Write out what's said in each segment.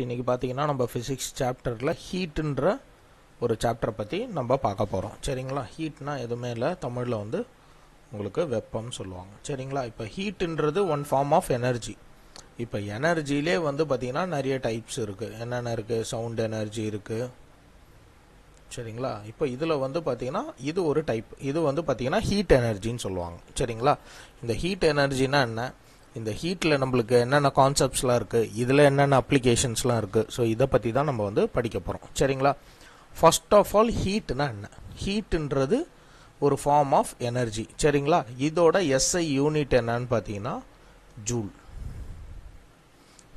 இன்னைக்கு பார்த்தீங்கன்னா நம்ம ஃபிசிக்ஸ் சாப்டரில் ஹீட்டுன்ற ஒரு சாப்டரை பற்றி நம்ம பார்க்க போகிறோம். சரிங்களா? ஹீட்னா எதுவுமே இல்லை, தமிழில் வந்து உங்களுக்கு வெப்பம்னு சொல்லுவாங்க. சரிங்களா? இப்போ ஹீட்டுன்றது ஒன் ஃபார்ம் ஆஃப் எனர்ஜி. இப்போ எனர்ஜிலே வந்து பார்த்தீங்கன்னா நிறைய டைப்ஸ் இருக்குது. என்னென்ன இருக்குது? சவுண்ட் எனர்ஜி இருக்குது. சரிங்களா? இப்போ இதில் வந்து பார்த்தீங்கன்னா இது ஒரு டைப். இது வந்து பார்த்தீங்கன்னா ஹீட் எனர்ஜின்னு சொல்லுவாங்க. சரிங்களா? இந்த ஹீட் எனர்ஜினா என்ன? இந்த ஹீட்டில் நம்மளுக்கு என்னென்ன கான்செப்ட்ஸ்லாம் இருக்குது, இதில் என்னென்ன அப்ளிகேஷன்ஸ்லாம் இருக்குது, ஸோ இதை பற்றி தான் நம்ம வந்து படிக்க போகிறோம். சரிங்களா? ஃபர்ஸ்ட் ஆஃப் ஆல் ஹீட்னா என்ன? ஹீட்டுன்றது ஒரு ஃபார்ம் ஆஃப் எனர்ஜி. சரிங்களா? இதோட எஸ்ஐ யூனிட் என்னன்னு பார்த்தீங்கன்னா ஜூல்.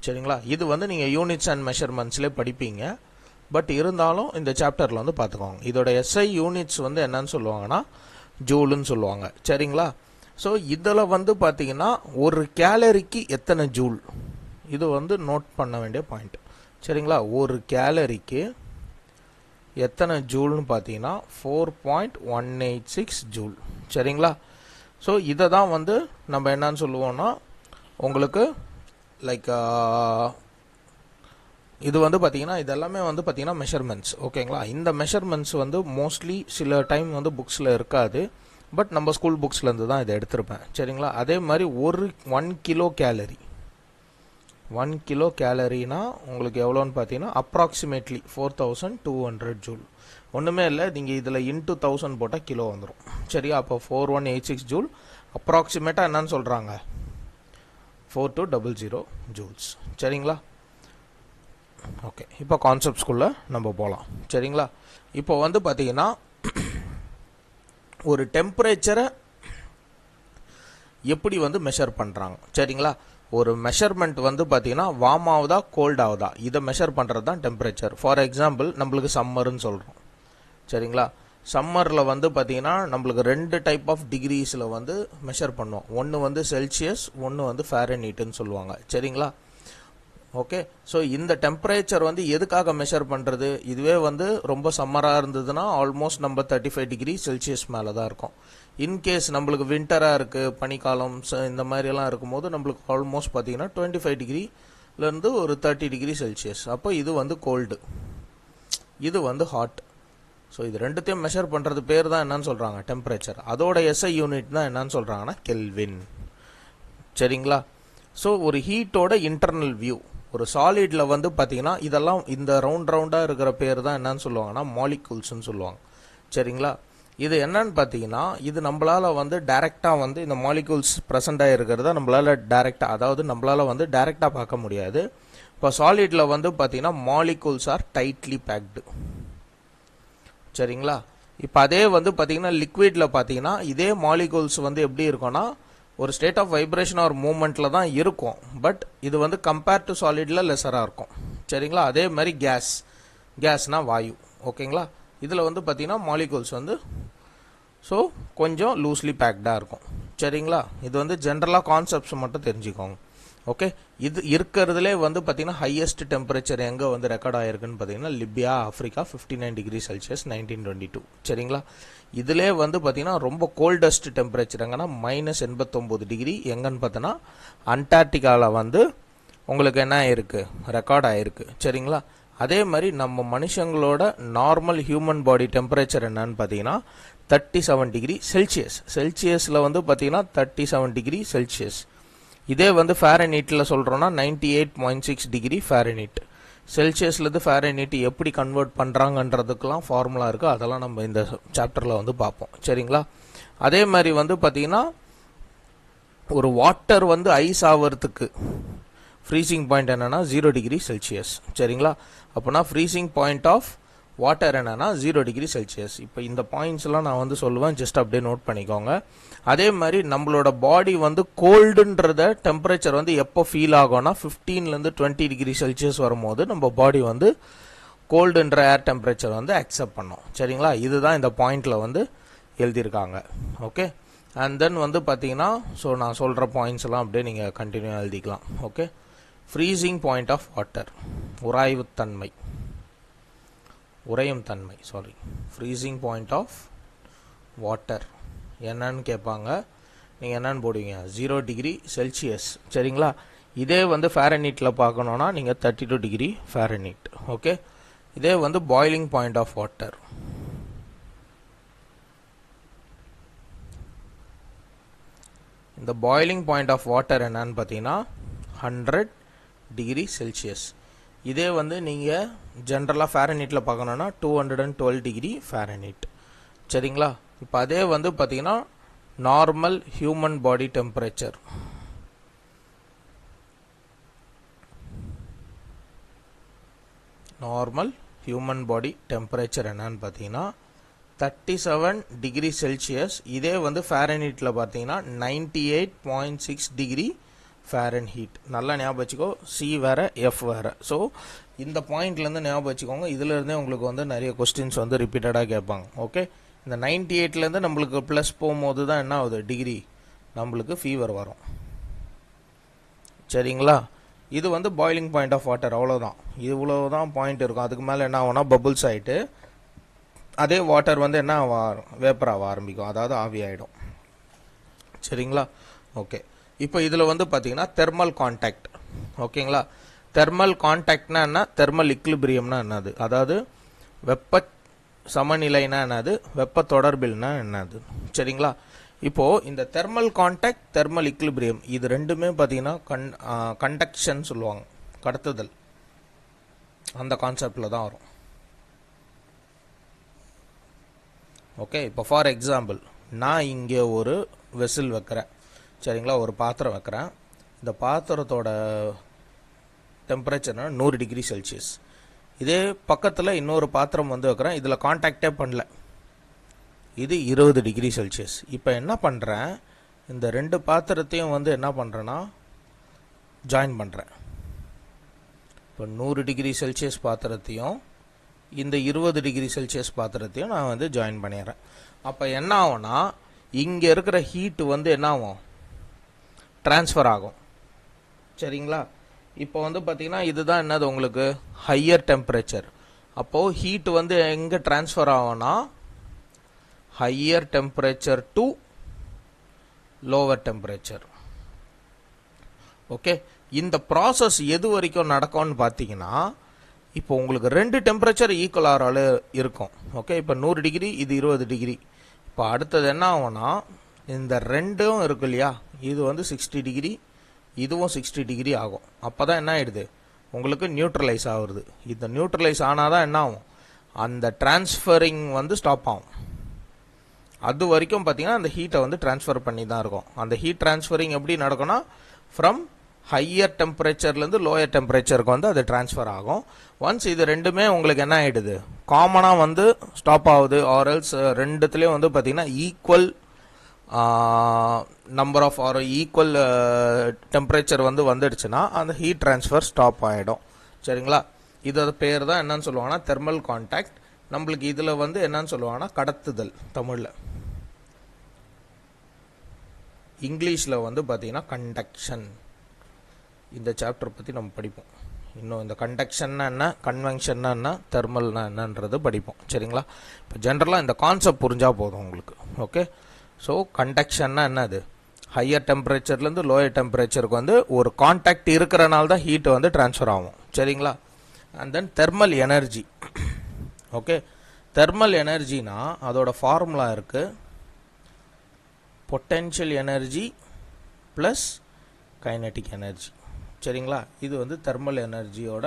சரிங்களா? இது வந்து நீங்கள் யூனிட்ஸ் அண்ட் மெஷர்மெண்ட்ஸ்லேயே படிப்பீங்க. பட் இருந்தாலும் இந்த சாப்டரில் வந்து பார்த்துக்கோங்க. இதோட எஸ்ஐ யூனிட்ஸ் வந்து என்னன்னு சொல்லுவாங்கன்னா ஜூலுன்னு சொல்லுவாங்க. சரிங்களா? ஸோ இதில் வந்து பார்த்தீங்கன்னா ஒரு கேலரிக்கு எத்தனை ஜூல், இது வந்து நோட் பண்ண வேண்டிய பாயிண்ட். சரிங்களா? ஒரு கேலரிக்கு எத்தனை ஜூல்னு பார்த்தீங்கன்னா 4.186 ஜூல். சரிங்களா? ஸோ இதை தான் வந்து நம்ம என்னன்னு சொல்லுவோம்னா உங்களுக்கு லைக் இது வந்து பார்த்தீங்கன்னா இதெல்லாமே வந்து பார்த்தீங்கன்னா மெஷர்மெண்ட்ஸ். ஓகேங்களா? இந்த மெஷர்மெண்ட்ஸ் வந்து மோஸ்ட்லி சில டைம் வந்து புக்ஸில் இருக்காது. பட் நம்ம ஸ்கூல் புக்ஸ்லேருந்து தான் இதை எடுத்திருப்பேன். சரிங்களா? அதே மாதிரி 1 கிலோ கேலரி, 1 கிலோ கேலரினா உங்களுக்கு எவ்வளோன்னு பார்த்தீங்கன்னா அப்ராக்சிமேட்லி 4200 ஜூல். ஒன்றுமே இல்லை, நீங்கள் இதில் இன்ட்டு 1000 போட்டால் கிலோ வந்துடும். சரியா? அப்போ 4186 ஜூல் அப்ராக்சிமேட்டாக என்னன்னு சொல்கிறாங்க 4200 ஜூல்ஸ். சரிங்களா? ஓகே, இப்போ கான்செப்ட்ஸ்குள்ளே நம்ம போகலாம். சரிங்களா? இப்போ வந்து பார்த்தீங்கன்னா ஒரு டெம்பரேச்சரை எப்படி வந்து மெஷர் பண்ணுறாங்க. சரிங்களா? ஒரு மெஷர்மெண்ட் வந்து பார்த்தீங்கன்னா வார்ம் ஆகுதா கோல்ட் ஆகுதா, இதை மெஷர் பண்ணுறது தான் டெம்பரேச்சர். ஃபார் எக்ஸாம்பிள் நம்மளுக்கு சம்மர்னு சொல்கிறோம். சரிங்களா? சம்மரில் வந்து பார்த்தீங்கன்னா நம்மளுக்கு 2 டைப் ஆஃப் டிகிரிஸில் வந்து மெஷர் பண்ணுவோம். ஒன்று வந்து செல்சியஸ், ஒன்று வந்து ஃபாரன்ஹீட்னு சொல்லுவாங்க. சரிங்களா? ஓகே, ஸோ இந்த டெம்பரேச்சர் வந்து எதுக்காக மெஷர் பண்ணுறது? இதுவே வந்து ரொம்ப சம்மராக இருந்ததுன்னா ஆல்மோஸ்ட் நம்ம 35 டிகிரி செல்சியஸ் மேலே தான் இருக்கும். இன்கேஸ் நம்மளுக்கு வின்டராக இருக்குது, பனிக்காலம் இந்த மாதிரியெல்லாம் இருக்கும்போது நம்மளுக்கு ஆல்மோஸ்ட் பார்த்தீங்கன்னா 25 டிகிரிலேருந்து ஒரு 30 டிகிரி செல்சியஸ். அப்போ இது வந்து கோல்டு, இது வந்து ஹாட். ஸோ இது ரெண்டுத்தையும் மெஷர் பண்ணுறது பேர் தான் என்னன்னு சொல்கிறாங்க டெம்பரேச்சர். அதோட எஸ்ஐ யூனிட் தான் என்னன்னு சொல்கிறாங்கன்னா கெல்வின். சரிங்களா? ஸோ ஒரு ஹீட்டோட இன்டர்னல் வியூ, ஒரு சாலிடில் வந்து பார்த்தீங்கன்னா இதெல்லாம் இந்த ரவுண்டாக இருக்கிற பேர் தான் என்னன்னு சொல்லுவாங்கன்னா மாலிகூல்ஸ்ன்னு சொல்லுவாங்க. சரிங்களா? இது என்னன்னு பார்த்தீங்கன்னா இது நம்மளால் வந்து டைரெக்டாக வந்து இந்த மாலிகூல்ஸ் ப்ரெசண்டாக இருக்கிறத நம்மளால் டைரெக்டாக, அதாவது நம்மளால் வந்து டைரெக்டாக பார்க்க முடியாது. இப்போ சாலிடில் வந்து பார்த்தீங்கன்னா மாலிகூல்ஸ் ஆர் டைட்லி பேக்டு. சரிங்களா? இப்போ அதே வந்து பார்த்தீங்கன்னா லிக்விடில் பார்த்தீங்கன்னா இதே மாலிகூல்ஸ் வந்து எப்படி இருக்கும்னா ஒரு ஸ்டேட் ஆஃப் வைப்ரேஷன் ஆர் மூமெண்ட்டில் தான் இருக்கும். பட் இது வந்து கம்பேர் டு சாலிடில் லெஸராக இருக்கும். சரிங்களா? அதே மாதிரி கேஸ்னா வாயு. ஓகேங்களா? இதில் வந்து பார்த்தீங்கன்னா மாலிகூல்ஸ் வந்து ஸோ கொஞ்சம் லூஸ்லி பேக்டாக இருக்கும். சரிங்களா? இது வந்து ஜென்ரலாக கான்செப்ட்ஸ் மட்டும் தெரிஞ்சுக்கோங்க. ஓகே, இது இருக்கிறதுலே வந்து பார்த்தீங்கன்னா ஹையஸ்ட் டெம்பரேச்சர் எங்கே வந்து ரெக்கார்ட் ஆகிருக்குன்னு பார்த்தீங்கன்னா லிபியா, ஆஃப்ரிக்கா 59 டிகிரி செல்சியஸ் 1922. சரிங்களா? இதிலே வந்து பார்த்தீங்கன்னா ரொம்ப கோல்டஸ்ட் டெம்பரேச்சர் எங்கன்னா -89 டிகிரி எங்கன்னு பார்த்தோன்னா அண்டார்டிகாவில் வந்து உங்களுக்கு என்ன ஆயிருக்கு, ரெக்கார்ட் ஆகிருக்கு. சரிங்களா? அதே மாதிரி நம்ம மனுஷங்களோட நார்மல் ஹியூமன் பாடி டெம்பரேச்சர் என்னன்னு பார்த்தீங்கன்னா 37 டிகிரி செல்சியஸ். செல்சியஸில் வந்து பார்த்தீங்கன்னா 37 டிகிரி செல்சியஸ். இதே வந்து ஃபாரன்ஹீட்டில் சொல்கிறோன்னா 98.6 டிகிரி ஃபாரன்ஹீட். செல்சியஸ்லேருந்து ஃபாரன்ஹீட் எப்படி கன்வெர்ட் பண்ணுறாங்கன்றதுக்கெலாம் ஃபார்முலா இருக்குது, அதெல்லாம் நம்ம இந்த சாப்டரில் வந்து பார்ப்போம். சரிங்களா? அதே மாதிரி வந்து பார்த்தீங்கன்னா ஒரு வாட்டர் வந்து ஐஸ் ஆகிறதுக்கு ஃப்ரீசிங் பாயிண்ட் என்னென்னா 0 டிகிரி செல்சியஸ். சரிங்களா? அப்போனா ஃப்ரீசிங் பாயிண்ட் ஆஃப் வாட்டர் என்னன்னா 0 டிகிரி செல்சியஸ். இப்போ இந்த பாயிண்ட்ஸ்லாம் நான் வந்து சொல்லுவேன், ஜஸ்ட் அப்படியே நோட் பண்ணிக்கோங்க. அதே மாதிரி நம்மளோட பாடி வந்து கோல்டுன்றத டெம்பரேச்சர் வந்து எப்போ ஃபீல் ஆகும்னா 15லேருந்து 20 டிகிரி செல்சியஸ் வரும்போது நம்ம பாடி வந்து கோல்டுன்ற ஏர் டெம்பரேச்சர் வந்து அக்செப்ட் பண்ணோம். சரிங்களா? இதுதான் இந்த பாயிண்டில் வந்து எழுதியிருக்காங்க. ஓகே, அண்ட் தென் வந்து பார்த்தீங்கன்னா ஸோ நான் சொல்கிற பாயிண்ட்ஸ் எல்லாம் அப்படியே நீங்கள் கண்டினியூ எழுதிக்கலாம். Okay, freezing point of water, உறையும் தன்மை ஃப்ரீசிங் பாயிண்ட் ஆஃப் வாட்டர் என்னன்னு கேட்பாங்க. நீங்கள் என்னன்னு போடுவீங்க 0 டிகிரி செல்சியஸ். சரிங்களா? இதே வந்து ஃபாரன்ஹீட்டில் பார்க்கணுன்னா நீங்கள் 32 டிகிரி ஃபாரன்ஹீட். ஓகே, இதே வந்து பாய்லிங் பாயிண்ட் ஆஃப் வாட்டர். இந்த பாய்லிங் பாயிண்ட் ஆஃப் வாட்டர் என்னன்னு பார்த்தீங்கன்னா 100 டிகிரி செல்சியஸ். இதே வந்து நீங்கள் ஜென்ரலாக ஃபாரன்ஹீட்டில் பார்க்கணுன்னா 212 டிகிரி ஃபாரன்ஹீட். சரிங்களா? இப்போ அதே வந்து பார்த்தீங்கன்னா normal human body temperature. Normal human body temperature என்னன்னு பார்த்தீங்கன்னா 37 டிகிரி செல்சியஸ். இதே வந்து ஃபாரன்ஹீட்டில் பார்த்தீங்கன்னா 98.6 டிகிரி ஃபாரன்ஹீட். நல்லா ஞாபகம் வச்சுக்கோ, சி வேறு எஃப் வேறு. ஸோ இந்த பாயிண்ட்லேருந்து ஞாபகம் வச்சுக்கோங்க. இதிலேருந்தே உங்களுக்கு வந்து நிறைய கொஸ்டின்ஸ் வந்து ரிப்பீட்டடாக கேட்பாங்க. ஓகே, இந்த 98லேருந்து நம்மளுக்கு ப்ளஸ் போகும்போது தான் என்ன ஆகுது, டிகிரி நம்மளுக்கு ஃபீவர் வரும். சரிங்களா? இது வந்து பாய்லிங் பாயிண்ட் ஆஃப் வாட்டர். அவ்வளோதான், இவ்வளோதான் பாயிண்ட் இருக்கும். அதுக்கு மேலே என்ன ஆகும்னா பபுள்ஸ் ஆகிட்டு அதே வாட்டர் வந்து என்ன வேப்பராக ஆரம்பிக்கும், அதாவது ஆவி ஆகிடும். சரிங்களா? ஓகே, இப்போ இதில் வந்து பார்த்தீங்கன்னா தெர்மல் கான்டாக்ட். ஓகேங்களா? தெர்மல் கான்டாக்ட்னா என்ன, தெர்மல் இக்லிபிரியம்னா என்னது, அதாவது வெப்ப சமநிலைனா என்னது, வெப்ப தொடர்பில்னா என்னது. சரிங்களா? இப்போது இந்த தெர்மல் கான்டாக்ட், தெர்மல் இக்லிபிரியம் இது ரெண்டுமே பார்த்தீங்கன்னா கண்டக்ஷன் சொல்லுவாங்க, கடத்துதல். அந்த கான்செப்டில் தான் வரும். ஓகே, இப்போ ஃபார் எக்ஸாம்பிள் நான் இங்கே ஒரு வெசில் வைக்கிறேன். சரிங்களா? ஒரு பாத்திரம் வைக்கிறேன். இந்த பாத்திரத்தோட டெம்பரேச்சர்னா 100 டிகிரி செல்சியஸ். இதே பக்கத்தில் இன்னொரு பாத்திரம் வந்து வைக்கிறேன், இதில் கான்டாக்டே பண்ணல, இது 20 டிகிரி செல்சியஸ். இப்போ என்ன பண்ணுறேன், இந்த ரெண்டு பாத்திரத்தையும் வந்து என்ன பண்ணுறேன்னா ஜாயின் பண்ணுறேன். இப்போ 100 டிகிரி செல்சியஸ் பாத்திரத்தையும் இந்த 20 டிகிரி செல்சியஸ் பாத்திரத்தையும் நான் வந்து ஜாயின் பண்ணிடுறேன். அப்போ என்ன ஆகும்னா இங்கே இருக்கிற ஹீட்டு வந்து என்ன ஆகும், ட்ரான்ஸ்ஃபர் ஆகும். சரிங்களா? இப்போ வந்து பார்த்தீங்கன்னா இதுதான் என்னது உங்களுக்கு ஹையர் டெம்பரேச்சர். அப்போது ஹீட்டு வந்து எங்கே ட்ரான்ஸ்ஃபர் ஆகும்னா higher temperature to lower temperature. Okay, இந்த ப்ராசஸ் எது வரைக்கும் நடக்கும்னு பார்த்தீங்கன்னா, இப்போ உங்களுக்கு ரெண்டு டெம்பரேச்சர் ஈக்குவலாக இருக்கும். ஓகே, இப்போ 100 டிகிரி, இது 20 டிகிரி. இப்போ அடுத்தது என்ன ஆகும்னா இந்த ரெண்டும் இருக்கு இல்லையா, இது வந்து 60 டிகிரி, இதுவும் 60 டிகிரி ஆகும். அப்போ தான் என்ன ஆகிடுது, உங்களுக்கு நியூட்ரலைஸ் ஆகுது. இந்த நியூட்ரலைஸ் ஆனால் தான் என்ன ஆகும், அந்த டிரான்ஸ்ஃபரிங் வந்து ஸ்டாப் ஆகும். அது வரைக்கும் பார்த்தீங்கன்னா அந்த ஹீட்டை வந்து ட்ரான்ஸ்ஃபர் பண்ணி தான் இருக்கும். அந்த ஹீட் ட்ரான்ஸ்ஃபரிங் எப்படி நடக்கும்னா ஃப்ரம் ஹையர் டெம்பரேச்சர்லேருந்து லோயர் டெம்பரேச்சருக்கு வந்து அது ட்ரான்ஸ்ஃபர் ஆகும். ஒன்ஸ் இது ரெண்டுமே உங்களுக்கு என்ன ஆகிடுது, காமனாக வந்து ஸ்டாப் ஆகுது, ஆர்எல்ஸ் ரெண்டுத்துலேயும் வந்து பார்த்தீங்கன்னா equal number of or equal temperature வந்து வந்துடுச்சுன்னா அந்த ஹீட் ட்ரான்ஸ்ஃபர் ஸ்டாப் ஆகிடும். சரிங்களா? இதோட பேர் தான் என்னன்னு சொல்லுவாங்கன்னா தெர்மல் கான்டாக்ட். நம்மளுக்கு இதில் வந்து என்னன்னு சொல்லுவாங்கன்னா கடத்துதல் தமிழில். இங்கிலீஷில் வந்து பார்த்தீங்கன்னா கண்டக்ஷன். இந்த சாப்டர் பற்றி நம்ம படிப்போம் இன்னும். இந்த கண்டக்ஷன்னா என்ன, கன்வென்ஷன்னா என்ன, தெர்மல்னா என்னன்றது படிப்போம். சரிங்களா? இப்போ ஜென்ரலாக இந்த கான்செப்ட் புரிஞ்சால் போதும் உங்களுக்கு. ஓகே, ஸோ கண்டக்ஷன்னா என்னது, ஹையர் டெம்பரேச்சர்லேருந்து லோயர் டெம்பரேச்சருக்கு வந்து ஒரு கான்டாக்ட் இருக்கிறனால தான் ஹீட்டு வந்து ட்ரான்ஸ்ஃபர் ஆகும். சரிங்களா? And then thermal energy. Okay, thermal எனர்ஜினா அதோட ஃபார்முலா இருக்குது, potential energy plus kinetic energy. சரிங்களா? இது வந்து தெர்மல் எனர்ஜியோட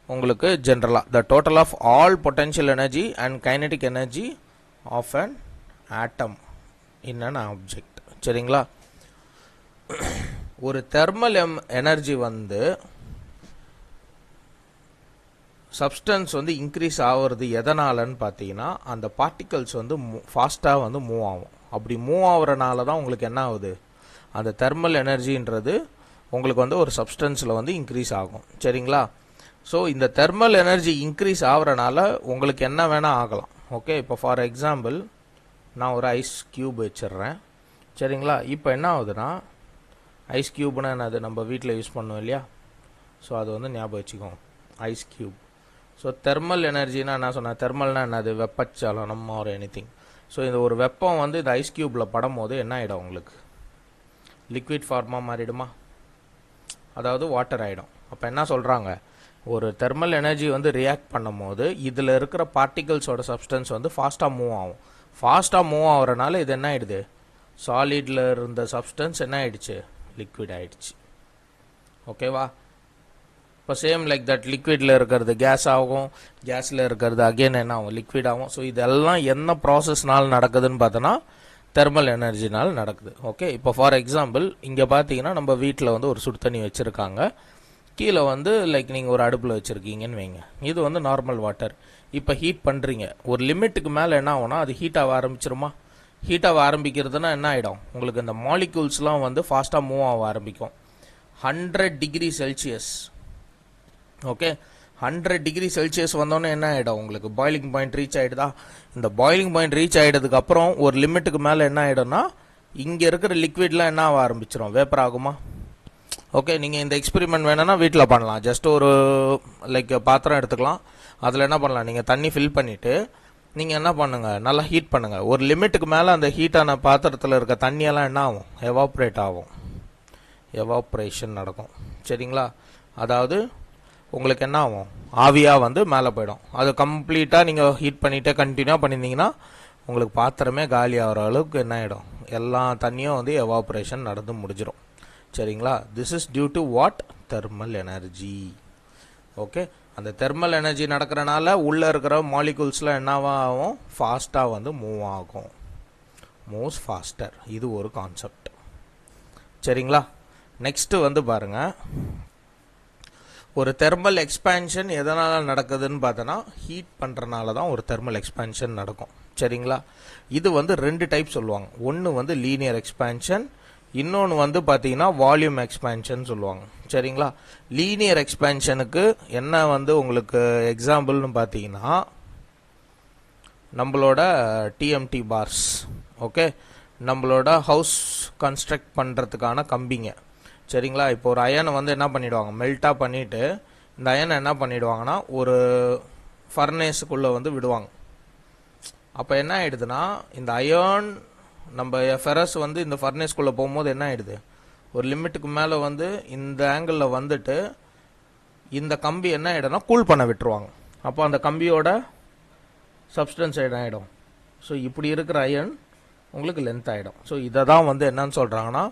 உங்களுக்கு ஜென்ரலாக the total of all potential energy and kinetic energy of an atom in an object. சரிங்களா? ஒரு தெர்மல் எனர்ஜி வந்து சப்ஸ்டன்ஸ் வந்து இன்க்ரீஸ் ஆகிறது எதனாலன்னு பார்த்தீங்கன்னா அந்த பார்ட்டிகல்ஸ் வந்து ஃபாஸ்ட்டாக வந்து மூவ் ஆகும். அப்படி மூவ் ஆகிறனால தான் உங்களுக்கு என்ன ஆகுது, அந்த தெர்மல் எனர்ஜின்றது உங்களுக்கு வந்து ஒரு சப்ஸ்டன்ஸில் வந்து இன்க்ரீஸ் ஆகும். சரிங்களா? ஸோ இந்த தெர்மல் எனர்ஜி இன்க்ரீஸ் ஆகிறனால உங்களுக்கு என்ன வேணால் ஆகலாம். ஓகே, இப்போ ஃபார் எக்ஸாம்பிள் நான் ஒரு ஐஸ் க்யூப் வச்சிடுறேன். சரிங்களா? இப்போ என்ன ஆகுதுன்னா ஐஸ் க்யூப்னா என்னது, நம்ம வீட்டில் யூஸ் பண்ணுவோம் இல்லையா, ஸோ அது வந்து ஞாபகம் வச்சுக்கோங்க, ஐஸ் க்யூப். ஸோ தெர்மல் எனர்ஜினா என்ன சொன்னேன், தெர்மல்னா என்னது, வெப்பச்சலனம் ஆர் எனிதிங். ஸோ இந்த ஒரு வெப்பம் வந்து இந்த ஐஸ் க்யூப்பில் படும் போது என்ன ஆகிடும், உங்களுக்கு லிக்விட் ஃபார்மாக மாறிடுமா? அதாவது வாட்டர் ஆகிடும். அப்போ என்ன சொல்கிறாங்க, ஒரு தெர்மல் எனர்ஜி வந்து ரியாக்ட் பண்ணும் போது இதில் இருக்கிற பார்ட்டிகல்ஸோட சப்ஸ்டன்ஸ் வந்து ஃபாஸ்ட்டாக மூவ் ஆகும். ஃபாஸ்ட்டாக மூவ் ஆகிறனால இது என்ன ஆகிடுது, சாலிடில் இருந்த சப்ஸ்டன்ஸ் என்ன ஆகிடுச்சு, லிக்விட் ஆகிடுச்சு. ஓகேவா? இப்போ சேம் லைக் தட் லிக்விடில் இருக்கிறது கேஸ் ஆகும், கேஸில் இருக்கிறது அகெயின் என்ன ஆகும், லிக்விட் ஆகும். ஸோ இதெல்லாம் என்ன ப்ராசஸ்னால் நடக்குதுன்னு பார்த்தோன்னா தெர்மல் எனர்ஜினால் நடக்குது. ஓகே, இப்போ ஃபார் எக்ஸாம்பிள் இங்கே பார்த்தீங்கன்னா நம்ம வீட்டில் வந்து ஒரு சுடு தண்ணி வச்சுருக்காங்க, கீழே வந்து லைக் நீங்கள் ஒரு அடுப்பில் வச்சுருக்கீங்கன்னு வைங்க. இது வந்து நார்மல் வாட்டர். இப்போ ஹீட் பண்ணுறீங்க, ஒரு லிமிட்டுக்கு மேலே என்ன ஆகும்னா அது ஹீட் ஆக ஆரம்பிச்சிருமா. ஹீட் ஆக ஆரம்பிக்கிறதுனா என்ன ஆகிடும், உங்களுக்கு இந்த மாலிக்யூல்ஸ்லாம் வந்து ஃபாஸ்ட்டாக மூவ் ஆக ஆரம்பிக்கும். 100 degree Celsius, okay, 100 degree Celsius வந்தோன்னே என்ன ஆகிடும், உங்களுக்கு பாயிலிங் பாயிண்ட் ரீச் ஆகிடுதா. இந்த பாயிலிங் பாயிண்ட் ரீச் ஆகிடுறதுக்கப்புறம் ஒரு லிமிட்டுக்கு மேலே என்ன ஆகிடும்னா இங்கே இருக்கிற லிக்விட்லாம் என்ன ஆக ஆரம்பிச்சிடும், வேப்பர் ஆகுமா. ஓகே, நீங்கள் இந்த எக்ஸ்பெரிமெண்ட் வேணும்னா வீட்டில் பண்ணலாம். ஜஸ்ட் ஒரு லைக் பாத்திரம் எடுத்துக்கலாம், அதில் என்ன பண்ணலாம், நீங்கள் தண்ணி ஃபில் பண்ணிவிட்டு நீங்கள் என்ன பண்ணுங்கள், நல்லா ஹீட் பண்ணுங்கள். ஒரு லிமிட்டுக்கு மேலே அந்த ஹீட்டான பாத்திரத்தில் இருக்க தண்ணியெல்லாம் என்ன ஆகும், எவாப்ரேட் ஆகும், எவாப்ரேஷன் நடக்கும். சரிங்களா? அதாவது உங்களுக்கு என்ன ஆகும், ஆவியாக வந்து மேலே போயிடும். அது கம்ப்ளீட்டாக நீங்கள் ஹீட் பண்ணிகிட்டே கண்டினியூ பண்ணியிருந்தீங்கன்னா உங்களுக்கு பாத்திரமே காலி ஆகிற அளவுக்கு என்ன ஆகிடும், எல்லா தண்ணியும் வந்து எவாப்ரேஷன் நடந்து முடிஞ்சிடும். சரிங்களா? This is due to what, thermal energy. Okay, அந்த தெர்மல் எனர்ஜி நடக்கிறனால உள்ளே இருக்கிற மாலிகூல்ஸ்லாம் என்னவாகும், ஃபாஸ்ட்டாக வந்து மூவ் ஆகும், மூவ்ஸ் ஃபாஸ்டர். இது ஒரு கான்செப்ட். சரிங்களா? நெக்ஸ்ட்டு வந்து பாருங்கள், ஒரு தெர்மல் எக்ஸ்பேன்ஷன் எதனால் நடக்குதுன்னு பார்த்தோன்னா ஹீட் பண்ணுறனால தான் ஒரு தெர்மல் எக்ஸ்பேன்ஷன் நடக்கும். சரிங்களா? இது வந்து 2 டைப் சொல்லுவாங்க. ஒன்று வந்து லீனியர் எக்ஸ்பேன்ஷன், இன்னொன்று வந்து பார்த்தீங்கன்னா வால்யூம் எக்ஸ்பேன்ஷன் சொல்லுவாங்க. சரிங்களா? லீனியர் எக்ஸ்பேன்ஷனுக்கு என்ன வந்து உங்களுக்கு எக்ஸாம்பிள்னு பார்த்தீங்கன்னா நம்மளோட டிஎம்டி பார்ஸ், ஓகே, நம்மளோட ஹவுஸ் கன்ஸ்ட்ரக்ட் பண்ணுறதுக்கான கம்பிங்க. சரிங்களா? இப்போ ஒரு அயனை வந்து என்ன பண்ணிவிடுவாங்க, மெல்ட்டாக பண்ணிவிட்டு இந்த அயனை என்ன பண்ணிவிடுவாங்கன்னா ஒரு ஃபர்னேஸுக்குள்ளே வந்து விடுவாங்க. அப்போ என்ன ஆகிடுதுன்னா இந்த அயர்ன் நம்ம ஃபெரஸ் வந்து இந்த ஃபர்னேஸ்குள்ளே போகும்போது என்ன ஆகிடுது, ஒரு லிமிட்டுக்கு மேலே வந்து இந்த ஆங்கிளில் வந்துட்டு இந்த கம்பி என்ன ஆகிடும்னா கூல் பண்ண விட்டுருவாங்க. அப்போ அந்த கம்பியோட சப்ஸ்டன்ஸ் என்ன ஆகிடும், ஸோ இப்படி இருக்கிற அயன் உங்களுக்கு லென்த் ஆகிடும். ஸோ இதை தான் வந்து என்னன்னு சொல்கிறாங்கன்னா